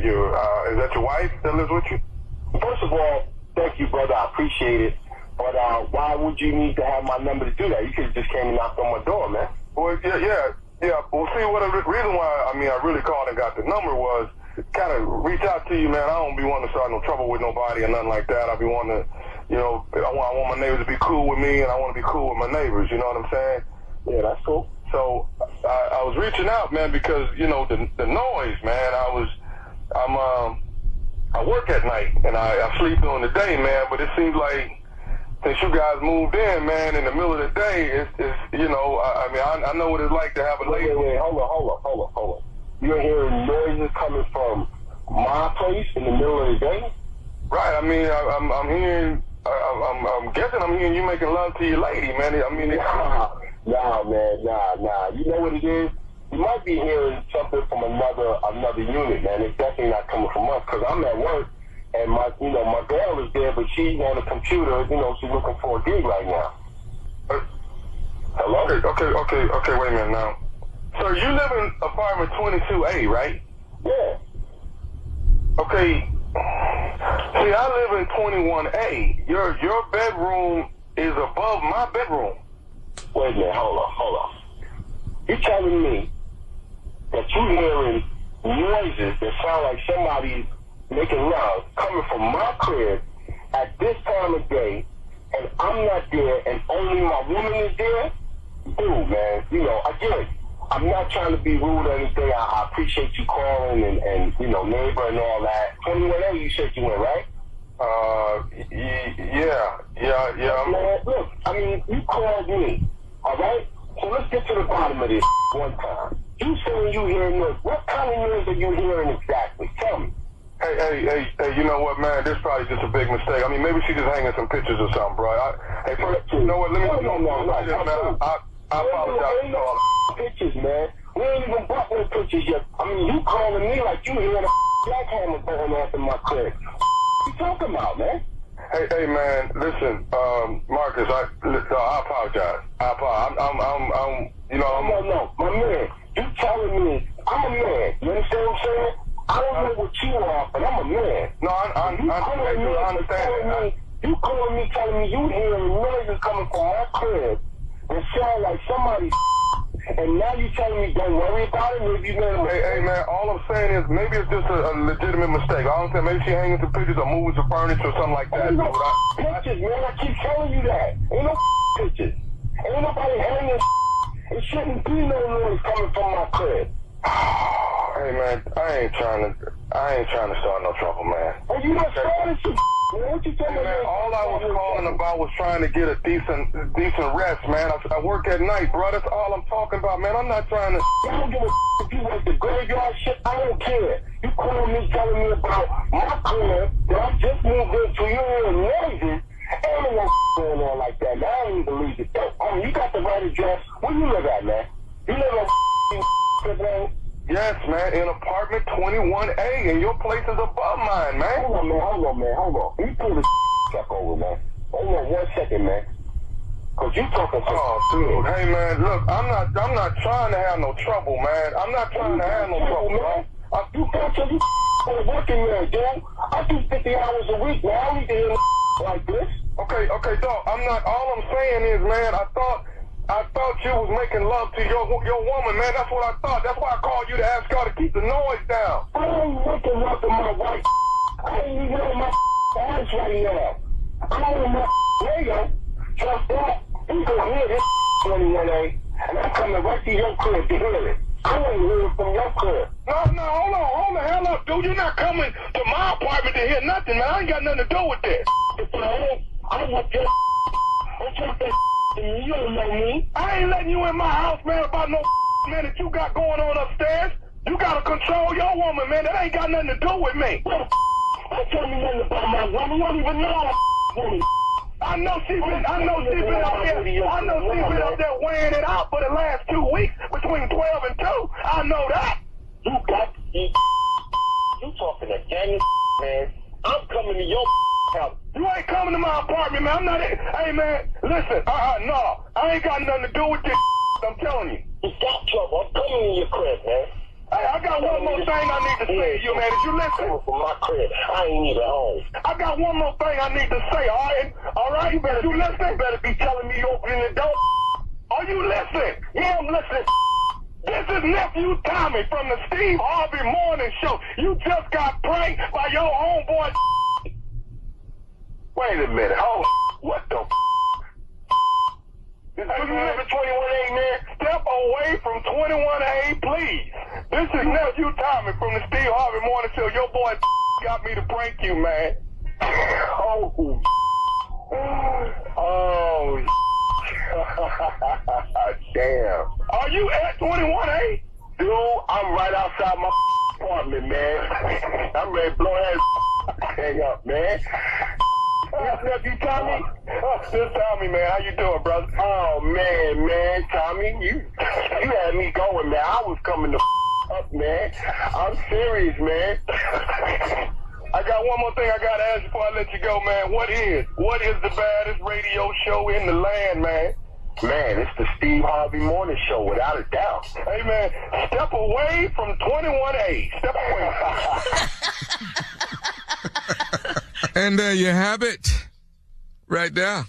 is that your wife that lives with you? First of all, thank you, brother. I appreciate it. But why would you need to have my number to do that? You could have just came and knocked on my door, man. Well, yeah. Well, see, the reason why I really called and got the number was kind of reach out to you, man. I don't be wanting to start no trouble with nobody or nothing like that. I be wanting to, I want my neighbors to be cool with me, and I want to be cool with my neighbors. You know what I'm saying? Yeah, that's cool. So I was reaching out, man, because the noise, man. I work at night and I sleep during the day, man. But it seems like since you guys moved in, man, in the middle of the day, I know what it's like to have a lady. Wait, hold on. You're hearing noises coming from my place in the middle of the day? Right. I mean, I'm hearing. I'm guessing I'm hearing you making love to your lady, man. I mean. Nah, man. You know what it is? You might be hearing something from another unit, man. It's definitely not coming from us, because I'm at work, and my girl is there, but she's on the computer, she's looking for a gig right now. Hello? Okay, wait a minute now. Sir, you live in apartment 22A, right? Yeah. Okay. See, I live in 21A. Your bedroom is above my bedroom. Wait a minute, hold on. You're telling me that you're hearing noises that sound like somebody's making love coming from my crib at this time of day, and I'm not there, and only my woman is there? Dude, man, again, I'm not trying to be rude or anything. I appreciate you calling and neighbor and all that. 21A, you said you went, right? Yeah. Man, look, I mean, you called me, all right? So let's get to the bottom of this one time. You saying you hearing noise. What kind of noise are you hearing exactly? Tell me. Hey, you know what, man? This is probably just a big mistake. I mean, maybe she's just hanging some pictures or something, bro. You know what? Let me... No. I apologize. Ain't no pictures, man. We ain't even bought no pictures yet. I mean, you calling me like you hearing a jackhammer going off in my crib. What you talking about, man? Hey, man, listen, Marcus, I apologize. No, my man, you telling me I'm a man. You understand what I'm saying? I don't know what you are, but I'm a man. No, I understand. You calling me, telling me you hearing noises coming from my crib that sound like somebody, and now you telling me don't worry about it. Maybe you hey, man, all I'm saying is maybe it's just a legitimate mistake. I don't think maybe she hanging some pictures or moving some furniture or something like that. Ain't no pictures, man. I keep telling you that. Ain't no pictures. Ain't nobody hanging. It shouldn't be no noise coming from my crib. Hey, man, I ain't trying to start no trouble, man. Well, you not starting some man. What you talking about? Man, all I was calling about was trying to get a decent rest, man. I work at night, bro. That's all I'm talking about, man. I'm not trying to... I don't give a if you like the graveyard shit. I don't care. You calling me, telling me about my crib that I just moved into. You hearing noises. Ain't no going on like that, man. I don't even believe it. You got the right address. Where you live at, man? You live on Yes, man, in apartment 21A, and your place is above mine, man. Hold on. You pull this stuff over, man. Hold on 1 second, man. Cause you talking some dude. Hey, man, look, I'm not trying to have no trouble, man. I'm not trying to have no trouble, man. You got you working there, dude. I do 50 hours a week, man. I don't need to hear like this. Okay, dog. I'm not. All I'm saying is, man, I thought you was making love to your woman, man. That's what I thought. That's why I called you to ask y'all to keep the noise down. I ain't making love to my wife. I ain't even on my ass right now. I'm on my radio. Trust that. You can hear this 21A, and I'm coming right to your crib to hear it. I ain't hearing from your crib. No, hold the hell up, dude. You're not coming to my apartment to hear nothing, man. I ain't got nothing to do with this. I want your don't talk that to me. You don't know me. I ain't letting you in my house, man, about no man that you got going on upstairs. You gotta control your woman, man. That ain't got nothing to do with me. Don't tell me nothing about my woman. You don't even know woman. I know she been up there weighing it out for the last 2 weeks between 12 and 2. I know that. You got to see. You talking to Daniel, man. I'm coming to your house. You ain't coming to my apartment, man. I'm not. Hey, man, listen. No. I ain't got nothing to do with this. I'm telling you. You got trouble. I'm coming to your crib, man. Hey, I got one more thing I need to say to you, man. Did you listen? From my crib. I ain't even home. I got one more thing I need to say, all right? All right? You listen? Better be telling me you opening the door. Are you listening? Yeah, I'm listening. This is Nephew Tommy from the Steve Harvey Morning Show. You just got pranked by your homeboy. Wait a minute. Oh, what the You live at 21A, man? Step away from 21A, please. This is Nephew Tommy from the Steve Harvey Morning Show. Your boy got me to prank you, man. Oh, damn. Are you at 21A? Dude, I'm right outside my apartment, man. I'm ready to blow that hang up, man. Nephew Tommy? This Tommy, man. How you doing, brother? Oh, man, Tommy, you had me going, man. I was coming to up, man. I'm serious, man. I got one more thing I got to ask before I let you go, man. What is the baddest radio show in the land, man? Man, it's the Steve Harvey Morning Show, without a doubt. Hey, man, step away from 21A. Step away. And there you have it. Right there.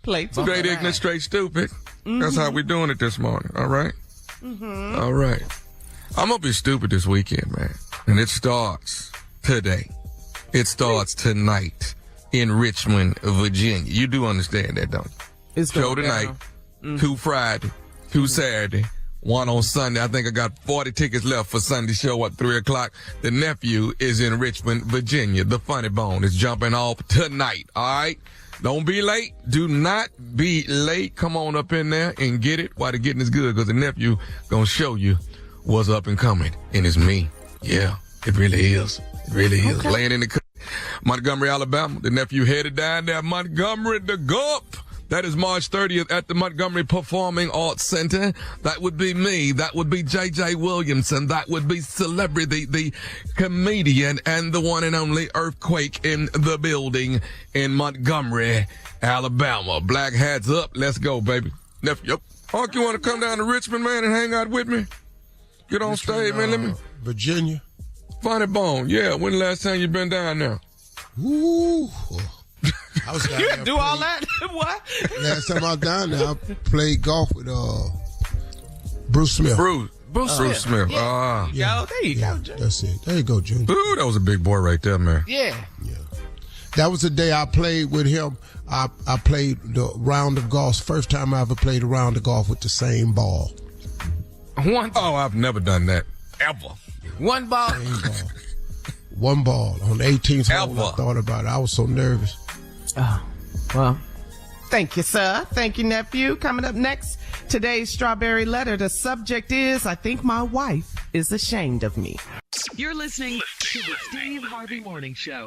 Play straight ignorant, straight stupid. Mm-hmm. That's how we're doing it this morning. All right? Mm-hmm. All right. I'm going to be stupid this weekend, man. And it starts today. It starts tonight in Richmond, Virginia. You do understand that, don't you? It's show tonight, 2 Friday, 2 Saturday, 1 on Sunday. I think I got 40 tickets left for Sunday show at 3 o'clock. The nephew is in Richmond, Virginia. The Funny Bone is jumping off tonight. All right? Don't be late. Do not be late. Come on up in there and get it while the getting is good, because the nephew gonna show you what's up and coming. And it's me. Yeah, it really is. It really is. Okay. Laying in the Montgomery, Alabama. The nephew headed down there, Montgomery, the Gump. That is March 30th at the Montgomery Performing Arts Center. That would be me. That would be J.J. Williamson. That would be Celebrity, the comedian, and the one and only Earthquake in the building in Montgomery, Alabama. Black hats up. Let's go, baby. Nephew, yep. Hawk, you want to come down to Richmond, man, and hang out with me? Get on stage, man. Let me. Virginia. Funny Bone. Yeah. When the last time you been down there? Ooh. I was down You there do all that? What? Last time I was down there, I played golf with Bruce Smith. Bruce Smith. Yeah. There you go, Junior. That's it. There you go, Junior. Ooh, that was a big boy right there, man. Yeah. That was the day I played with him. I played the round of golf. First time I ever played a round of golf with the same ball. Oh, I've never done that. Ever. One ball. Same ball. One ball. On the 18th hole, I thought about it. I was so nervous. Oh, well, thank you, sir. Thank you, nephew. Coming up next, today's Strawberry Letter. The subject is, I think my wife is ashamed of me. You're listening to the Steve Harvey Morning Show.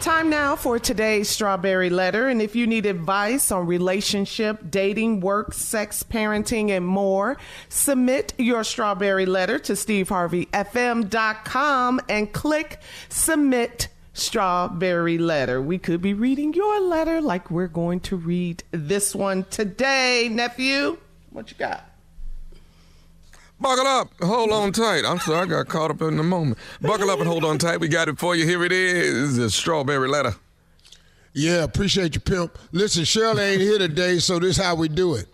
Time now for today's Strawberry Letter. And if you need advice on relationship, dating, work, sex, parenting, and more, submit your Strawberry Letter to steveharveyfm.com and click Submit Strawberry Letter. We could be reading your letter like we're going to read this one today. Nephew, what you got? Buckle up. Hold on tight. I'm sorry, I got caught up in the moment. Buckle up and hold on tight. We got it for you. Here it is, the Strawberry Letter. Yeah, appreciate you, pimp. Listen, Shirley ain't here today, so this is how we do it.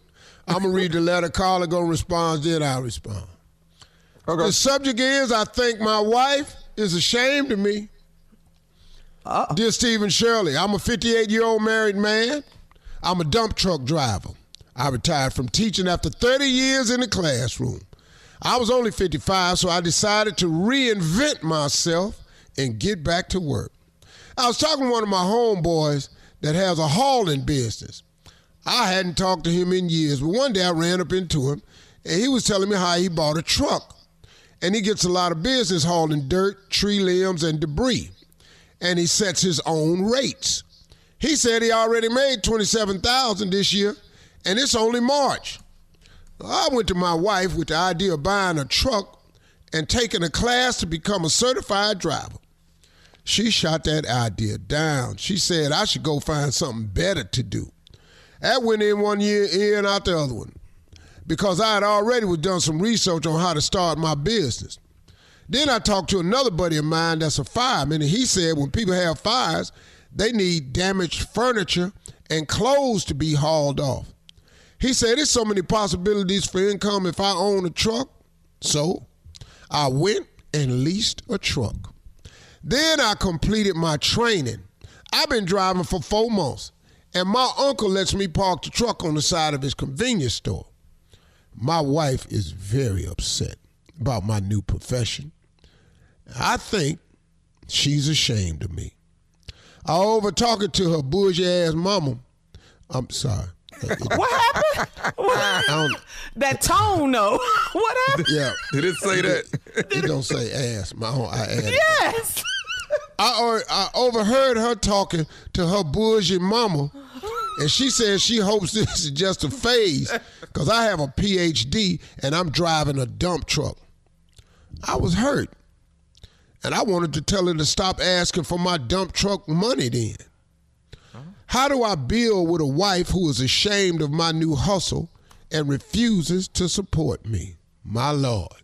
I'm going to read the letter. Carla going to respond, then I'll respond. Okay. The subject is, I think my wife is ashamed of me. Dear Steve and Shirley, I'm a 58-year-old married man. I'm a dump truck driver. I retired from teaching after 30 years in the classroom. I was only 55, so I decided to reinvent myself and get back to work. I was talking to one of my homeboys that has a hauling business. I hadn't talked to him in years, but one day I ran up into him, and he was telling me how he bought a truck. And he gets a lot of business hauling dirt, tree limbs, and debris. And he sets his own rates. He said he already made $27,000 this year, and it's only March. I went to my wife with the idea of buying a truck and taking a class to become a certified driver. She shot that idea down. She said I should go find something better to do. That went in one year, in out the other one, because I had already done some research on how to start my business. Then I talked to another buddy of mine that's a fireman, and he said when people have fires, they need damaged furniture and clothes to be hauled off. He said there's so many possibilities for income if I own a truck. So I went and leased a truck. Then I completed my training. I've been driving for 4 months, and my uncle lets me park the truck on the side of his convenience store. My wife is very upset about my new profession. I think she's ashamed of me. I over-talking to her bougie-ass mama. I'm sorry. What happened? That tone, though. What happened? Yeah. Did it say that? It don't say ass. I added. Yes. I overheard her talking to her bougie mama, and she says she hopes this is just a phase because I have a PhD and I'm driving a dump truck. I was hurt, and I wanted to tell her to stop asking for my dump truck money then. How do I build with a wife who is ashamed of my new hustle and refuses to support me? My Lord.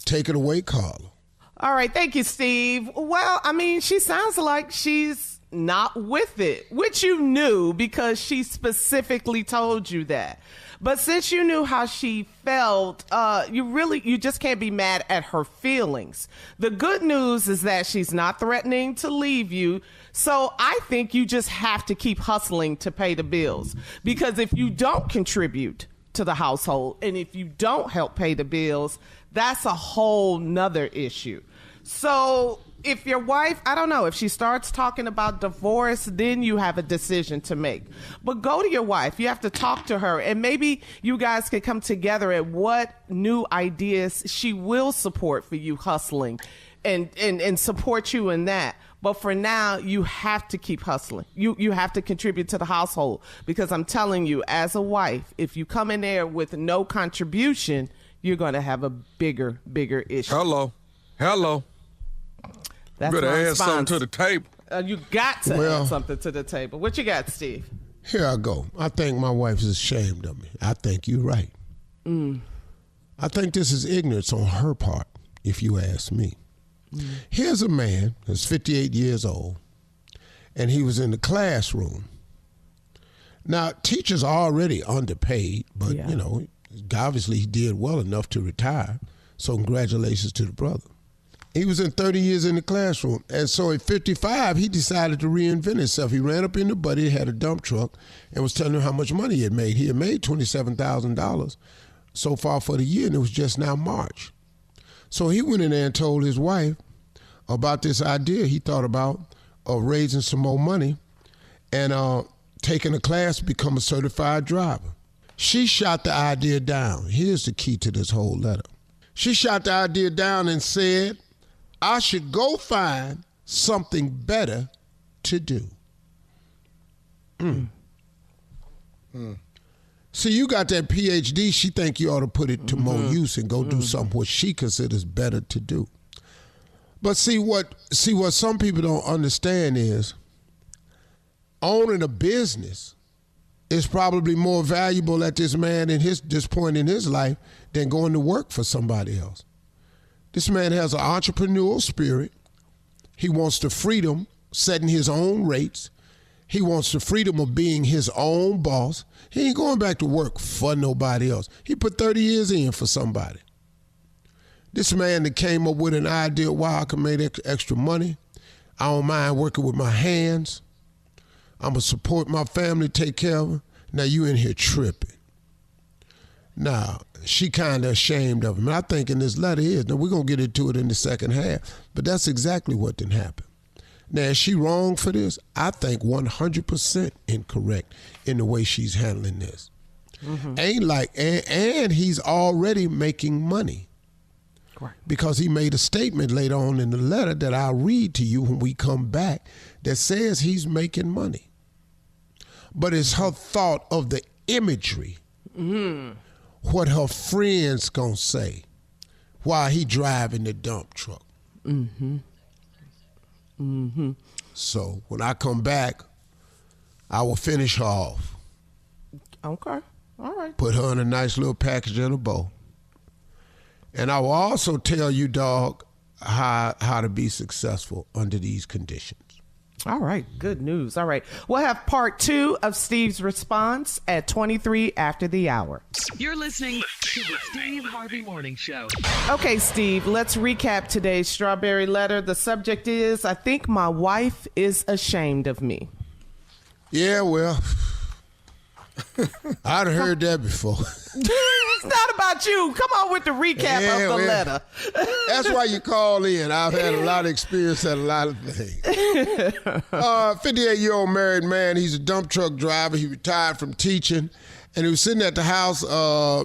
Take it away, Carla. All right. Thank you, Steve. Well, I mean, she sounds like she's not with it, which you knew because she specifically told you that. But since you knew how she felt, you just can't be mad at her feelings. The good news is that she's not threatening to leave you. So I think you just have to keep hustling to pay the bills, because if you don't contribute to the household and if you don't help pay the bills, that's a whole nother issue. So if your wife, I don't know, if she starts talking about divorce, then you have a decision to make. But go to your wife. You have to talk to her, and maybe you guys can come together at what new ideas she will support for you hustling and support you in that. But for now, you have to keep hustling. You have to contribute to the household, because I'm telling you, as a wife, if you come in there with no contribution, you're going to have a bigger issue. Hello. That's you better my add response. something to the table. You got to add something to the table. What you got, Steve? Here I go. I think my wife is ashamed of me. I think you're right. I think this is ignorance on her part, if you ask me. Here's a man who's 58 years old, and he was in the classroom. Now, teachers are already underpaid, but, you know, obviously he did well enough to retire, so congratulations to the brother. He was in 30 years in the classroom, and so at 55, he decided to reinvent himself. He ran up in the buddy, had a dump truck, and was telling him how much money he had made. He had made $27,000 so far for the year, and it was just now March. So he went in there and told his wife about this idea he thought about of raising some more money and taking a class to become a certified driver. She shot the idea down. Here's the key to this whole letter. She shot the idea down and said, I should go find something better to do. See, you got that PhD. She think you ought to put it to more use and go do something what she considers better to do. But see what some people don't understand is owning a business is probably more valuable at this man in this point in his life than going to work for somebody else. This man has an entrepreneurial spirit. He wants the freedom, setting his own rates. He wants the freedom of being his own boss. He ain't going back to work for nobody else. He put 30 years in for somebody. This man that came up with an idea why I can make extra money. I don't mind working with my hands. I'm going to support my family, take care of her. Now you in here tripping. Now, she kind of ashamed of him. And I think in this letter is, now we're going to get into it in the second half, but that's exactly what didn't happen. Now, is she wrong for this? I think 100% incorrect in the way she's handling this. And he's already making money. Correct. Because he made a statement later on in the letter that I'll read to you when we come back that says he's making money. But it's her thought of the imagery, what her friends gonna say while he driving the dump truck. So when I come back, I will finish her off. Okay, all right. Put her in a nice little package in a bow. And I will also tell you, dog, how to be successful under these conditions. All right, good news. All right, we'll have part 2 of Steve's response at 23 after the hour. You're listening to the Steve Harvey Morning Show. Okay, Steve, let's recap today's Strawberry Letter. The subject is, I think my wife is ashamed of me. Yeah, well, I'd heard that before. It's not about you. Come on with the recap of the letter. That's why you call in. I've had a lot of experience at a lot of things. 58-year-old married man. He's a dump truck driver. He retired from teaching. And he was sitting at the house, for a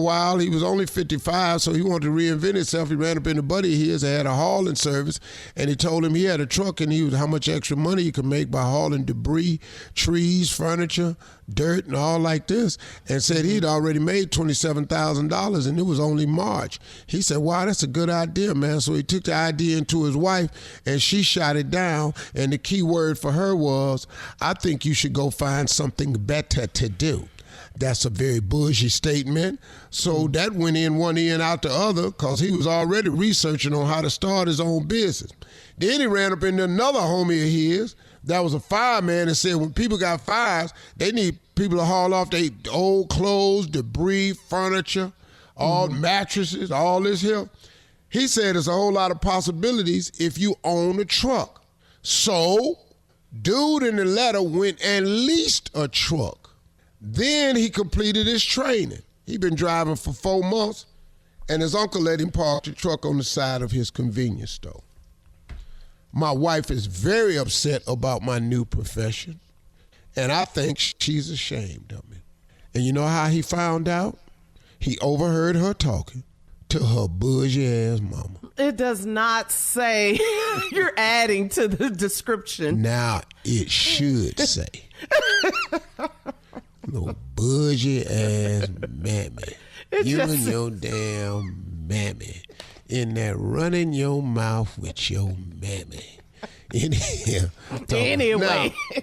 while. He was only 55, so he wanted to reinvent himself. He ran up in a buddy of his that had a hauling service, and he told him he had a truck and how much extra money he could make by hauling debris, trees, furniture, dirt, and all like this, and said he'd already made $27,000, and it was only March. He said, wow, that's a good idea, man. So he took the idea into his wife, and she shot it down, and the key word for her was, I think you should go find something better to do. That's a very bougie statement. So that went in one ear and out the other because he was already researching on how to start his own business. Then he ran up into another homie of his that was a fireman and said when people got fires, they need people to haul off their old clothes, debris, furniture, all mattresses, all this here. He said there's a whole lot of possibilities if you own a truck. So dude in the letter went and leased a truck. Then he completed his training. He'd been driving for 4 months, and his uncle let him park the truck on the side of his convenience store. My wife is very upset about my new profession, and I think she's ashamed of me. And you know how he found out? He overheard her talking to her bougie-ass mama. It does not say. You're adding to the description. Now, it should say. No bougie ass mammy. You and your damn mammy. In there running your mouth with your mammy. In here. Anyway. Now,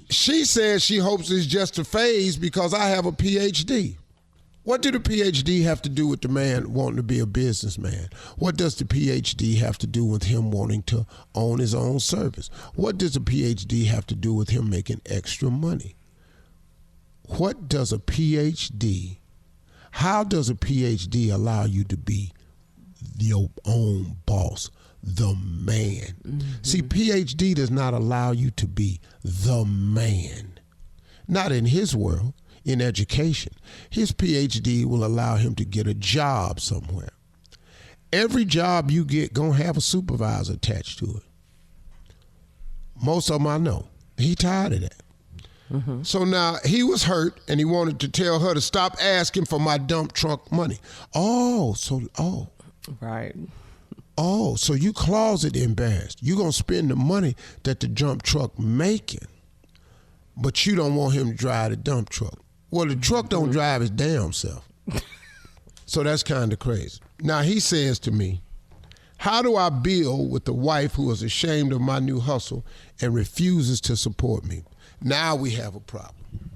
she says she hopes it's just a phase because I have a PhD. What did a PhD have to do with the man wanting to be a businessman? What does the PhD have to do with him wanting to own his own service? What does a PhD have to do with him making extra money? What does a PhD, how does a PhD allow you to be your own boss, the man? See, PhD does not allow you to be the man. Not in his world, in education. His PhD will allow him to get a job somewhere. Every job you get gonna have a supervisor attached to it. Most of them I know. He tired of that. So now he was hurt and he wanted to tell her to stop asking for my dump truck money. Right. Oh, so you closet embarrassed. You gonna spend the money that the dump truck making, but you don't want him to drive the dump truck. Well, the truck don't drive his damn self. So that's kind of crazy. Now he says to me, how do I build with the wife who is ashamed of my new hustle and refuses to support me? Now we have a problem.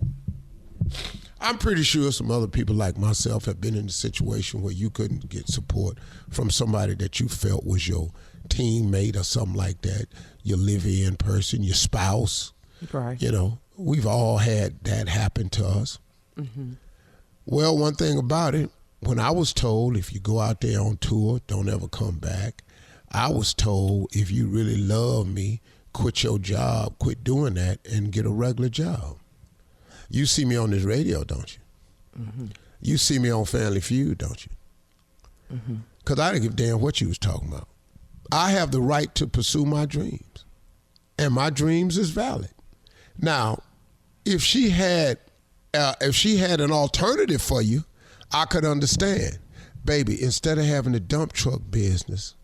I'm pretty sure some other people like myself have been in a situation where you couldn't get support from somebody that you felt was your teammate or something like that, your live-in person, your spouse. Right. You know, we've all had that happen to us. Mm-hmm. Well, one thing about it, when I was told if you go out there on tour, don't ever come back, I was told if you really love me, quit your job, quit doing that, and get a regular job. You see me on this radio, don't you? Mm-hmm. You see me on Family Feud, don't you? Because I didn't give a damn what you was talking about. I have the right to pursue my dreams, and my dreams is valid. Now, if she had an alternative for you, I could understand. Baby, instead of having a dump truck business,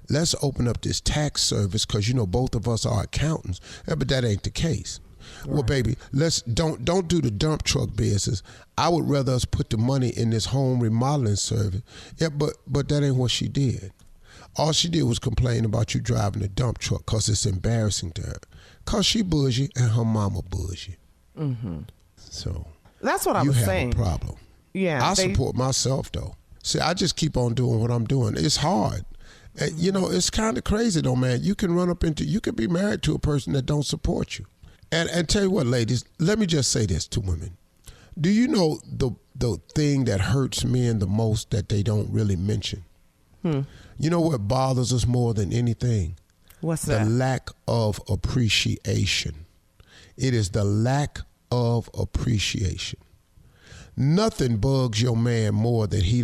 let's open up this tax service because, you know, both of us are accountants. Yeah, but that ain't the case. Right. Well, baby, let's don't do the dump truck business. I would rather us put the money in this home remodeling service. Yeah, but that ain't what she did. All she did was complain about you driving a dump truck because it's embarrassing to her. Because she bougie and her mama bougie. Mm-hmm. So that's what I was saying. You have a problem. Yeah, I support myself, though. See, I just keep on doing what I'm doing. It's hard. And, you know, it's kind of crazy, though, man. You can you can be married to a person that don't support you. And tell you what, ladies, let me just say this to women. Do you know the thing that hurts men the most that they don't really mention? You know what bothers us more than anything? What's that? The lack of appreciation. It is the lack of appreciation. Nothing bugs your man more that he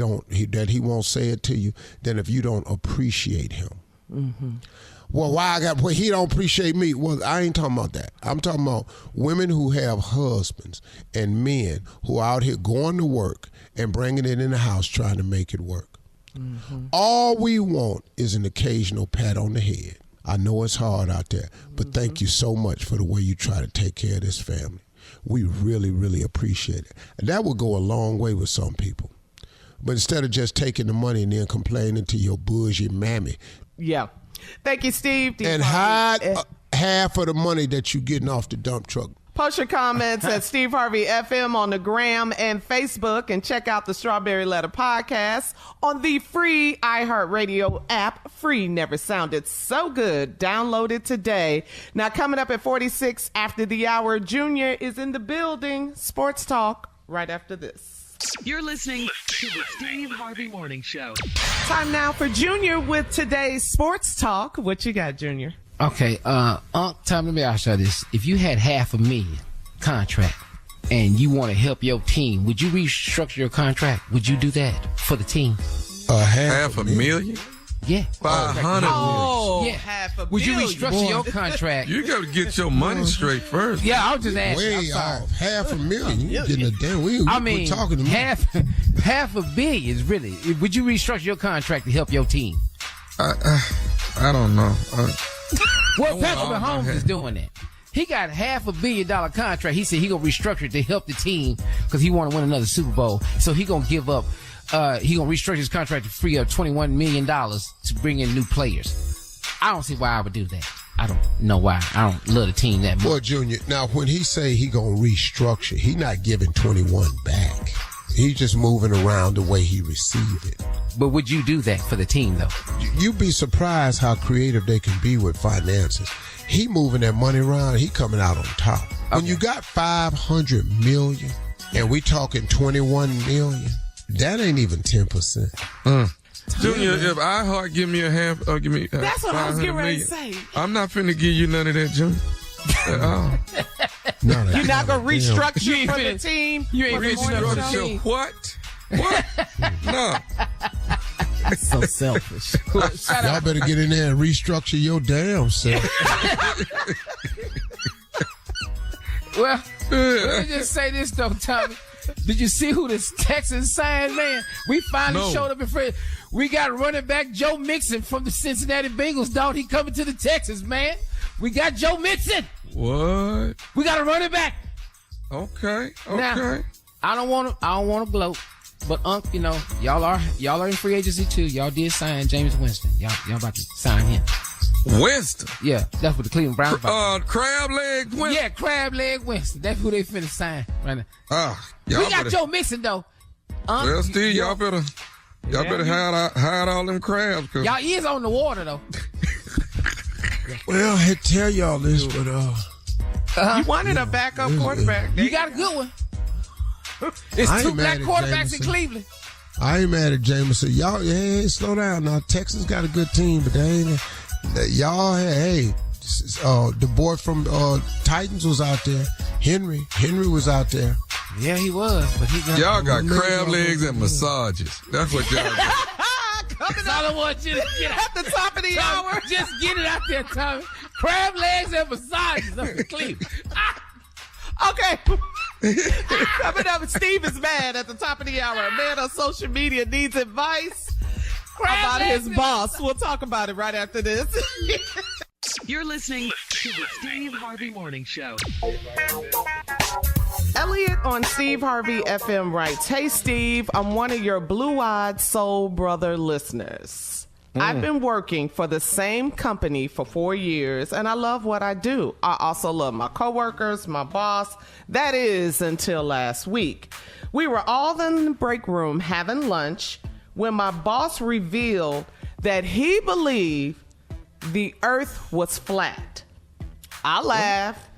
won't say it to you than if you don't appreciate him. Mm-hmm. Well, he don't appreciate me. Well, I ain't talking about that. I'm talking about women who have husbands and men who are out here going to work and bringing it in the house trying to make it work. Mm-hmm. All we want is an occasional pat on the head. I know it's hard out there, but thank you so much for the way you try to take care of this family. We really, really appreciate it. And that will go a long way with some people. But instead of just taking the money and then complaining to your bougie mammy. Yeah. Thank you, Steve. And hide half of the money that you're getting off the dump truck. Post your comments at Steve Harvey FM on the Gram and Facebook, and check out the Strawberry Letter podcast on the free iHeartRadio app. Free never sounded so good. Download it today. Now, coming up at 46 after the hour, Junior is in the building. Sports Talk right after this. You're listening to the Steve Harvey Morning Show. Time now for Junior with today's Sports Talk. What you got, Junior? Okay, Tom, let me ask you this. If you had $500,000 contract and you want to help your team, would you restructure your contract? Would you do that for the team? $500,000? Yeah. 500. Oh, yeah. $500,000. Would you restructure your contract? You got to get your money straight first. Yeah, I was just asking. Way off. $500,000. You getting a damn. I mean, talking to me. half $1 billion, really. Would you restructure your contract to help your team? I don't know. Well, Patrick Mahomes is doing that. He got $500 million contract. He said he gonna restructure it to help the team because he want to win another Super Bowl. So he gonna give up. He gonna restructure his contract to free up $21 million to bring in new players. I don't see why I would do that. I don't know why. I don't love the team that much. Well, Junior, now when he say he gonna restructure, he not giving 21 back. He just moving around the way he received it. But would you do that for the team, though? You'd be surprised how creative they can be with finances. He moving that money around, he coming out on top. Okay. When you got $500 million and we talking $21 million, that ain't even 10%. Junior, if iHeart give me a half, give me that's what I was getting ready to say. I'm not finna give you none of that, Junior. At all. No, you're not gonna restructure for the team. You ain't restructure what? What? No. So selfish. Y'all better get in there and restructure your damn self. Well, let me just say this though, Tommy. Did you see who this Texans signed, man? We finally showed up in front. We got running back Joe Mixon from the Cincinnati Bengals, dog. He coming to the Texans, man. We got Joe Mixon. What? We got a running back. Okay. Now, I don't want to gloat, but you know, y'all are in free agency too. Y'all did sign James Winston. Y'all about to sign him. Winston? Yeah, that's what the Cleveland Browns. Crab leg Winston? Yeah, Crab leg Winston. That's who they finna sign right now. We got Joe Mixon though. Well, Steve, y'all better hide all them crabs. Y'all is on the water though. Well, I tell y'all this, but You wanted a backup quarterback. You got a good one. It's 2 black quarterbacks in Cleveland. I ain't mad at Jameson. Y'all, hey, slow down now. Texas got a good team, but they ain't. Y'all, hey, the boy from Titans was out there. Henry was out there. Yeah, he was, but y'all got crab legs and massages. That's what y'all got. That's all I want you to get at the top of the hour. Just get it out there, Tommy. Crab legs and massages up in Cleveland. Okay. Coming up, Steve is mad at the top of the hour. A man on social media needs advice about his boss. We'll talk about it right after this. You're listening to the Steve Harvey Morning Show. Elliot on Steve Harvey FM writes, "Hey Steve, I'm one of your blue-eyed soul brother listeners. I've been working for the same company for 4 years, and I love what I do. I also love my coworkers, my boss. That is until last week. We were all in the break room having lunch when my boss revealed that he believed the earth was flat. I laughed,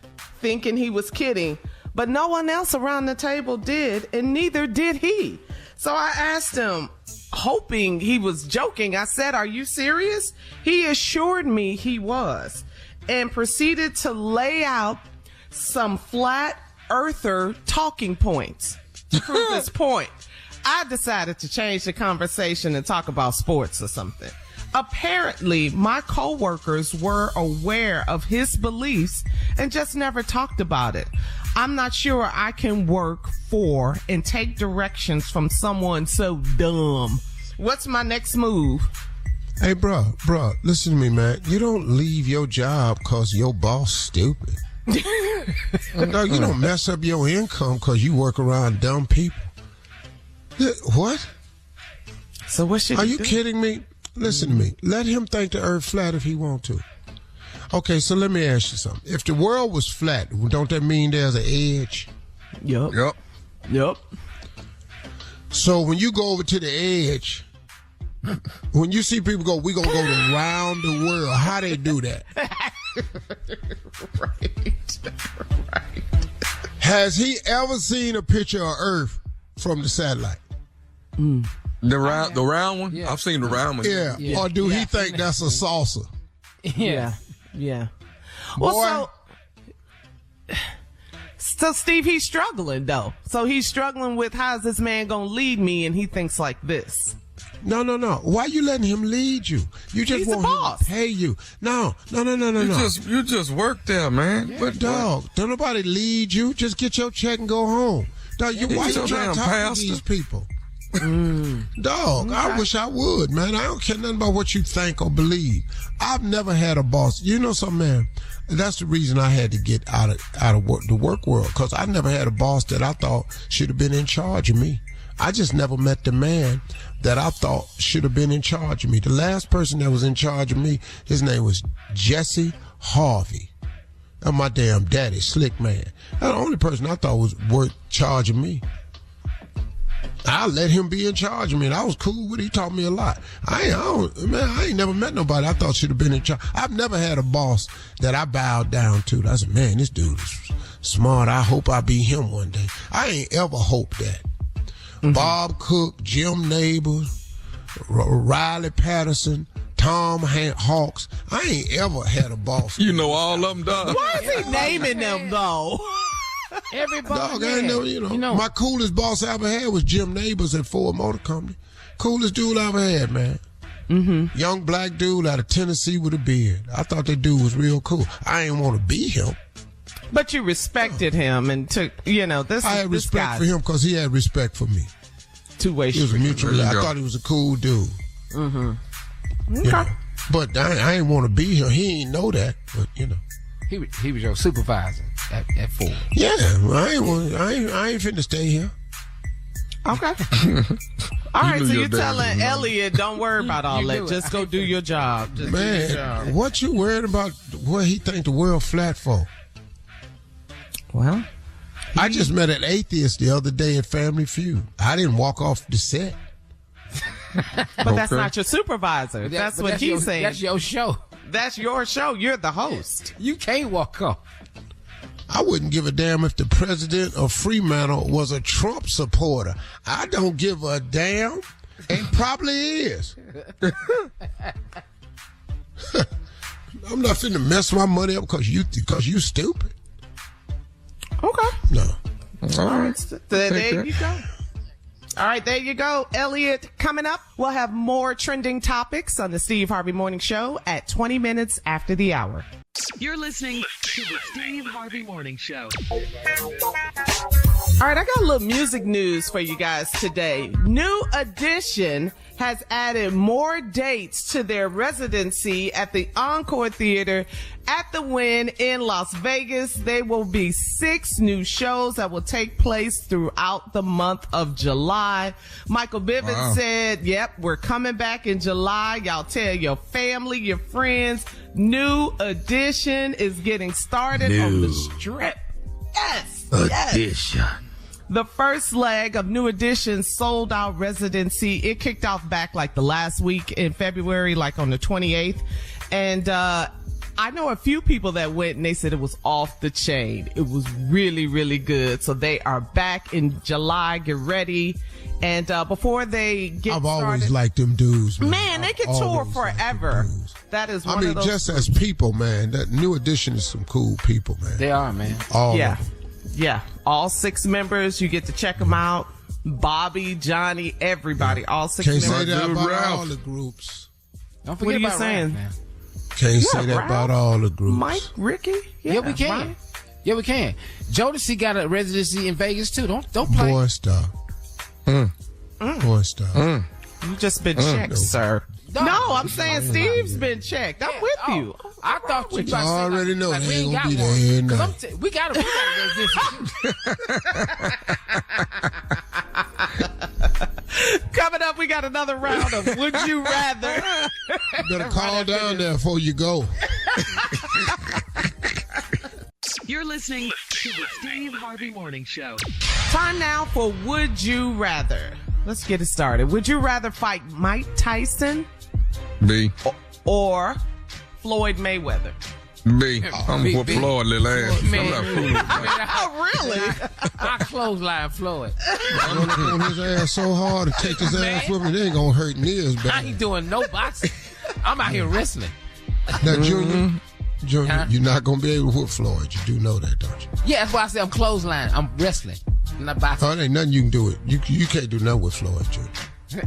thinking he was kidding, but no one else around the table did, and neither did he. So I asked him, hoping he was joking. I said, 'Are you serious?' He assured me he was, and proceeded to lay out some flat earther talking points to prove his point. I decided to change the conversation and talk about sports or something. Apparently, my coworkers were aware of his beliefs and just never talked about it. I'm not sure I can work for and take directions from someone so dumb. What's my next move?" Hey, bro, listen to me, man. You don't leave your job because your boss stupid. No, you don't mess up your income because you work around dumb people. What? So what should Are he you do? kidding me? Listen to me. Let him think the earth flat if he want to. Okay, so let me ask you something. If the world was flat, don't that mean there's an edge? Yep. So when you go over to the edge, when you see people go, we gonna go around the world. How they do that? Right. Has he ever seen a picture of Earth from the satellite? The round one? Yeah. I've seen the round one. Yeah. Or do he think that's a saucer? Yeah. Well, so Steve, he's struggling though. So he's struggling with, how's this man gonna lead me? And he thinks like this. No. Why you letting him lead you? You just He's want the him boss. to pay you. No. You just work there, man. Yeah, but dog, don't nobody lead you. Just get your check and go home. Dog, why you trying to talk to these people? Dog, okay. I wish I would, man. I don't care nothing about what you think or believe. I've never had a boss. You know something, man? That's the reason I had to get out of the work world, because I never had a boss that I thought should have been in charge of me. I just never met the man that I thought should have been in charge of me. The last person that was in charge of me, his name was Jesse Harvey. That's my damn daddy, slick man. That's the only person I thought was worth charging me. I let him be in charge of me, and I was cool with it. He taught me a lot. I ain't never met nobody I thought should have been in charge. I've never had a boss that I bowed down to. I said, man, this dude is smart. I hope I be him one day. I ain't ever hoped that. Bob Cook, Jim Neighbors, Riley Patterson, Tom Hawks. I ain't ever had a boss. You know all of them, dog. Why is he naming them though? Everybody. Dog, I ain't know, you know. My coolest boss I ever had was Jim Neighbors at Ford Motor Company. Coolest dude I ever had, man. Young black dude out of Tennessee with a beard. I thought that dude was real cool. I ain't want to be him. But you respected him and took, this. I had respect for him because he had respect for me. Two-way street. It was mutual. I thought he was a cool dude. Okay. But I ain't want to be here. He ain't know that. But he was your supervisor at Ford. Yeah, I ain't finna stay here. Okay. All right, so you're telling Elliot, don't worry about all that. Just go do your job. Just do your job. What you worried about? What he think the world flat for? Well, I just met an atheist the other day at Family Feud. I didn't walk off the set. But that's not your supervisor. That's what he's saying. That's your show. That's your show. You're the host. You can't walk off. I wouldn't give a damn if the president of Fremantle was a Trump supporter. I don't give a damn, and probably is. I'm not finna mess my money up because you stupid. Okay. No. All right. There you go. All right, there you go. Elliot, coming up, we'll have more trending topics on the Steve Harvey Morning Show at 20 minutes after the hour. You're listening to the Steve Harvey Morning Show. All right, I got a little music news for you guys today. New Edition has added more dates to their residency at the Encore Theater at the Wynn in Las Vegas. There will be 6 new shows that will take place throughout the month of July. Michael Bivins said, yep, we're coming back in July. Y'all tell your family, your friends. New Edition is getting started on the Strip. Yes. Edition. Yes. The first leg of New Edition's sold out residency, it kicked off back like the last week in February, like on the 28th. And, I know a few people that went and they said it was off the chain. It was really, really good. So they are back in July. Get ready. And, before they get started. I've always liked them dudes, man. Man, they can tour forever. That is one of those. Just as people, man, that New Edition is some cool people, man. They are, man. All of them. Yeah, all 6 members. You get to check them out. Bobby, Johnny, everybody, all 6 members. Can't say that about all the groups. Don't forget about Ralph, man. Can't say that about all the groups. Mike, Ricky? Yeah, we can. Right? Yeah, we can. Jodeci got a residency in Vegas, too. Don't play. Boy, stop. Boy, stop. You just been checked, sir. No, I'm saying Steve's been checked. I'm with you. I thought you already know like they we ain't ain't gonna got be there. one. We got a residency. Coming up, we got another round of Would You Rather. You better call down there before you go. You're listening to the Steve Harvey Morning Show. Time now for Would You Rather. Let's get it started. Would you rather fight Mike Tyson? B. Or Floyd Mayweather? B. I'm with Floyd, little ass. I'm not fooling. Oh, really? I clothesline Floyd. I'm gonna pull his ass so hard to take his ass with me, they ain't gonna hurt me as bad. I ain't doing no boxing. I'm out here wrestling. Now, Junior, you're not gonna be able to whip Floyd. You do know that, don't you? Yeah, that's why I said I'm clothesline. I'm wrestling. I'm not boxing. Oh, there ain't nothing you can do it. You can't do nothing with Floyd, Junior.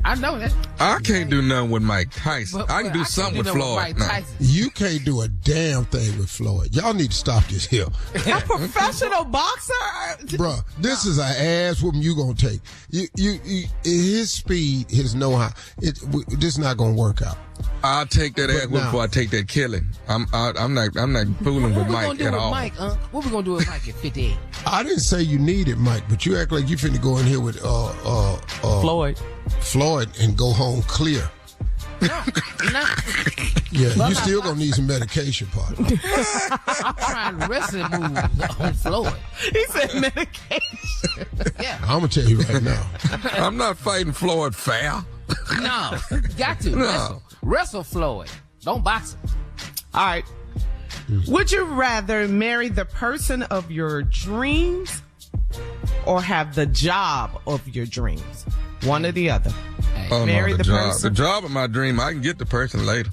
I know that. I can't do nothing with Mike Tyson. I can do something with Floyd. You can't do a damn thing with Floyd. Y'all need to stop this here. A professional boxer? Bruh, this is an ass whooping you gonna take. His speed, his know-how, this is not gonna work out. I'll take that ass whooping before I take that killing. I'm not fooling with Mike at all. What we gonna do with Mike at 58? I didn't say you needed Mike, but you act like you finna go in here with Floyd and go home clear. No. Yeah, you still gonna need some medication, partner. I'm trying wrestling moves on Floyd. He said medication. Yeah. I'm gonna tell you right now. I'm not fighting Floyd fair. No, you got to wrestle Floyd. Don't box him. All right. Would you rather marry the person of your dreams or have the job of your dreams? One or the other. Oh, marry no, the job. person. The job of my dream. I can get the person later.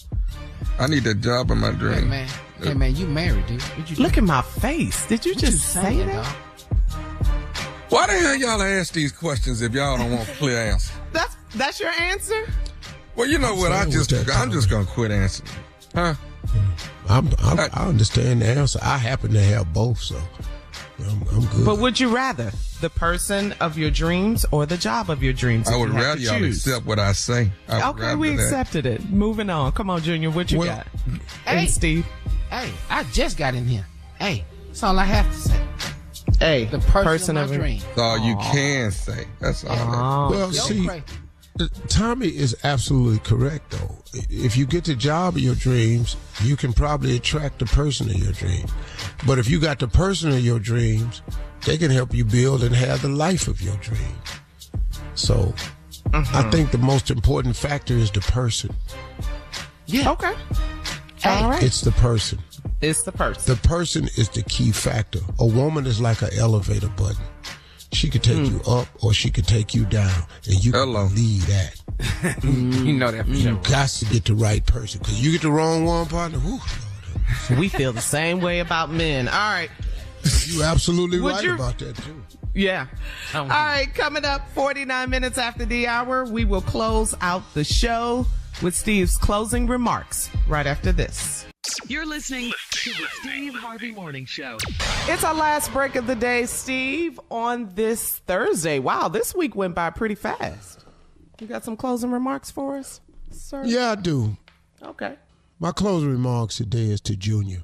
I need the job of my dream. Hey man, you married, dude. Look at my face. Did you just say that? Dog? Why the hell y'all ask these questions if y'all don't want clear answers? That's your answer? Well, you know what? I'm just gonna quit answering. Huh? I understand the answer. I happen to have both, so I'm good. But would you rather the person of your dreams or the job of your dreams? I would rather y'all accept what I say. Okay, we accepted it. Moving on. Come on, Junior. What you got? Hey, Steve. Hey, I just got in here. Hey, that's all I have to say. Hey, the person of my dream. That's all you can say. That's all. Well, see, Tommy is absolutely correct, though. If you get the job of your dreams, you can probably attract the person of your dreams. But if you got the person of your dreams, they can help you build and have the life of your dreams. So I think the most important factor is the person. Yeah. Okay. All right. It's the person. It's the person. The person is the key factor. A woman is like an elevator button. She could take you up or she could take you down, and you can lead that. You know that for sure. You got to get the right person, because you get the wrong one, partner. Whew, we feel the same way about men. All right. You absolutely right about that, too. Yeah. All right, coming up 49 minutes after the hour, we will close out the show with Steve's closing remarks right after this. You're listening to the Steve Harvey Morning Show. It's our last break of the day, Steve, on this Thursday. Wow, this week went by pretty fast. You got some closing remarks for us, sir? Yeah, I do. Okay. My closing remarks today is to Junior.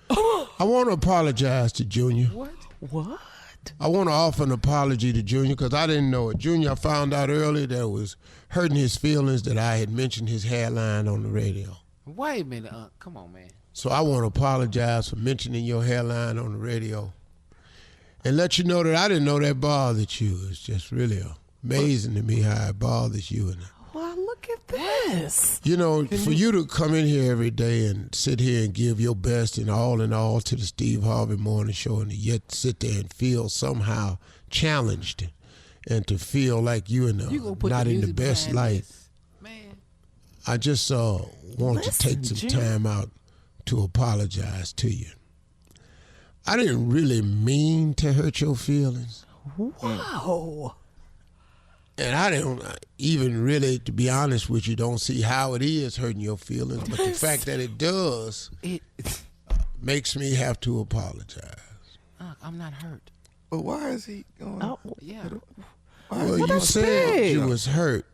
I want to apologize to Junior. What? I want to offer an apology to Junior because I didn't know it. Junior, I found out earlier that it was hurting his feelings that I had mentioned his hairline on the radio. Wait a minute, come on, man. So I want to apologize for mentioning your hairline on the radio and let you know that I didn't know that bothered you. It's just really amazing to me how it bothers you. Well, look at this. You know, for you to come in here every day and sit here and give your best and all to the Steve Harvey Morning Show, and to yet sit there and feel somehow challenged and to feel like you're not in the best light. I just want to take some time out to apologize to you. I didn't really mean to hurt your feelings. Wow. And I don't even really, to be honest with you, don't see how it is hurting your feelings. But the fact that it does makes me have to apologize. I'm not hurt. But why is he going? Oh, yeah. Well, you said you was hurt.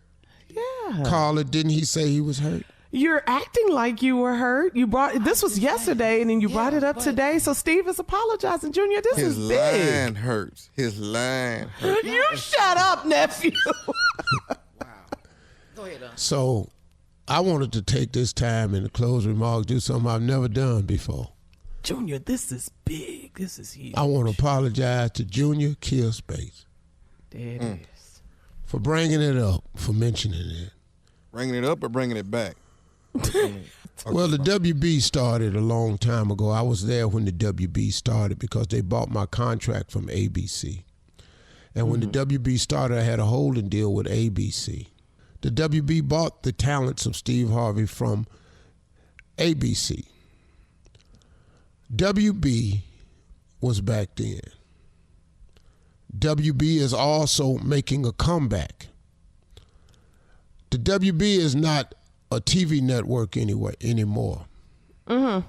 Yeah. Carla, didn't he say he was hurt? You're acting like you were hurt. This was yesterday, and then you brought it up today. So Steve is apologizing. Junior, this is big. His line hurts. His line hurts. You shut up, nephew. Wow. Go ahead. So I wanted to take this time in the closing remarks, do something I've never done before. Junior, this is big. This is huge. I want to apologize to Junior Kill Space. There it is. For bringing it up, for mentioning it. Bringing it up or bringing it back? Well, the WB started a long time ago. I was there when the WB started because they bought my contract from ABC. And when the WB started, I had a holding deal with ABC. The WB bought the talents of Steve Harvey from ABC. WB was back then. WB is also making a comeback. The WB is not a TV network anymore. Mm-hmm.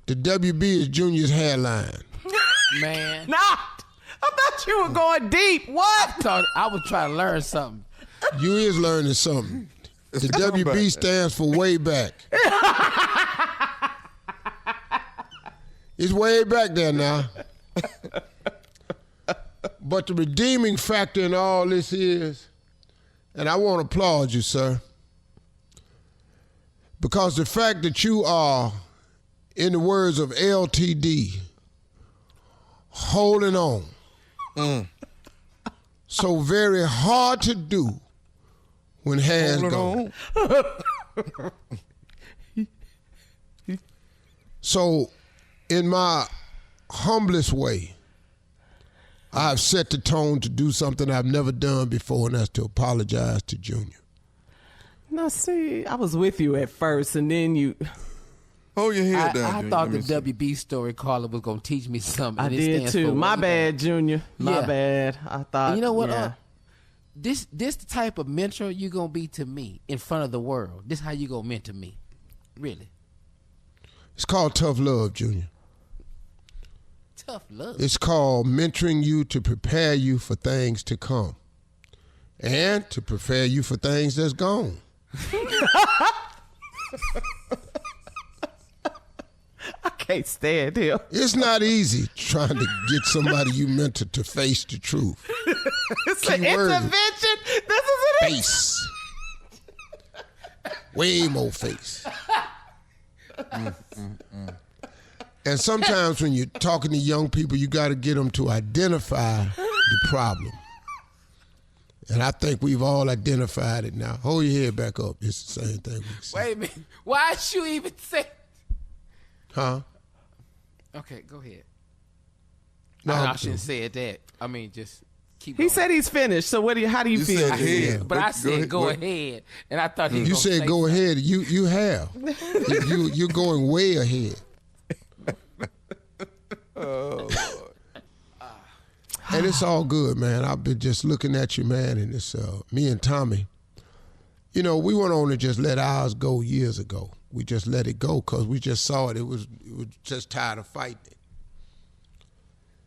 The WB is Junior's hairline. Man. Not. I thought you were going deep. What? I was trying to learn something. You is learning something. The WB stands for way back. It's way back there now. But the redeeming factor in all this is, and I want to applaud you, sir, because the fact that you are, in the words of LTD, holding on, so very hard to do when hands go. So, in my humblest way, I've set the tone to do something I've never done before, and that's to apologize to Junior. Now, see, I was with you at first, and then you... Hold your head down, I thought the WB story, Carla, was going to teach me something. I did, too. My bad, Junior. My bad. I thought... And you know what? Yeah. This the type of mentor you're going to be to me in front of the world. This how you going to mentor me. Really. It's called tough love, Junior. Tough love. It's called mentoring you to prepare you for things to come and to prepare you for things that's gone. I can't stand him. It's not easy trying to get somebody you mentor to face the truth. It's an intervention. This is an face. Way more face. And sometimes when you're talking to young people, you got to get them to identify the problem. And I think we've all identified it now. Hold your head back up. It's the same thing. Wait a minute. Why'd you even say? Huh? Okay, go ahead. No, I shouldn't have said that. I mean, just keep He going. said he's finished. So how do you feel? Said ahead. But I said go ahead, and I thought he was You gonna said say go something. ahead. You have. You're going way ahead. Oh, Lord. And it's all good, man. I've been just looking at you, man, and it's me and Tommy. You know, we went on to just let ours go years ago. We just let it go because we just saw it. It was just tired of fighting it.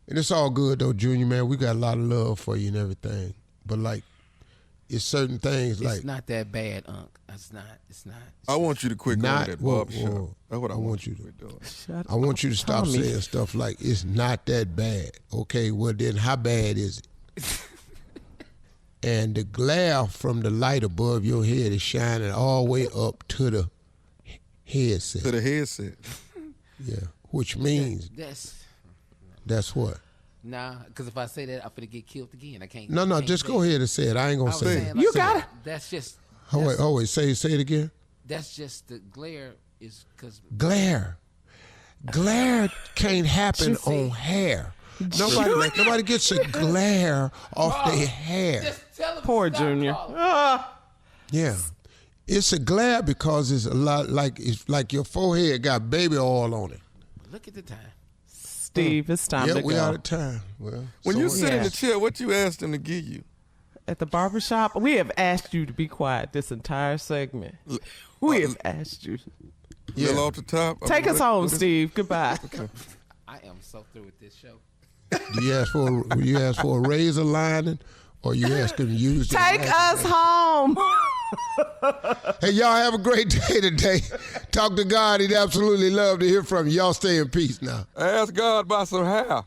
And it's all good though, Junior, man. We got a lot of love for you and everything. But like, it's certain things It's like not that bad, Unc. It's not. I want you to quit going to that barbershop. That's what I want you to quit doing. I want you to stop saying stuff like it's not that bad. Okay, well then how bad is it? And the glare from the light above your head is shining all the way up to the headset. To the headset. Yeah, which means that's what? Nah, because if I say that, I'm finna get killed again. I can't. No, just go ahead and say it. I ain't gonna say it. You got it. That's just. Oh wait, say it again. That's just the glare is because. Glare can't happen on hair. Nobody gets a glare off their hair. Poor Junior. Yeah, it's a glare because it's a lot it's like your forehead got baby oil on it. Look at the time. Steve, it's time to go. Yeah, we out of time. Well, when you sit in the chair, what you asked them to give you? At the barbershop, we have asked you to be quiet this entire segment. We have asked you. Yeah, off the top. Take us home, Steve. Goodbye. I am so through with this show. Do you ask for a razor lining, or you ask them to use? Take us home. Hey, y'all have a great day today. Talk to God. He'd absolutely love to hear from you. Y'all stay in peace now. Ask God about some hair.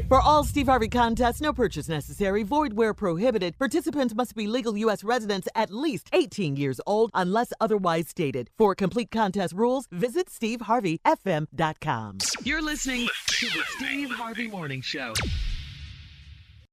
For all Steve Harvey contests, no purchase necessary, void where prohibited. Participants must be legal U.S. residents at least 18 years old unless otherwise stated. For complete contest rules, visit SteveHarveyFM.com. You're listening to the Steve Harvey Morning Show.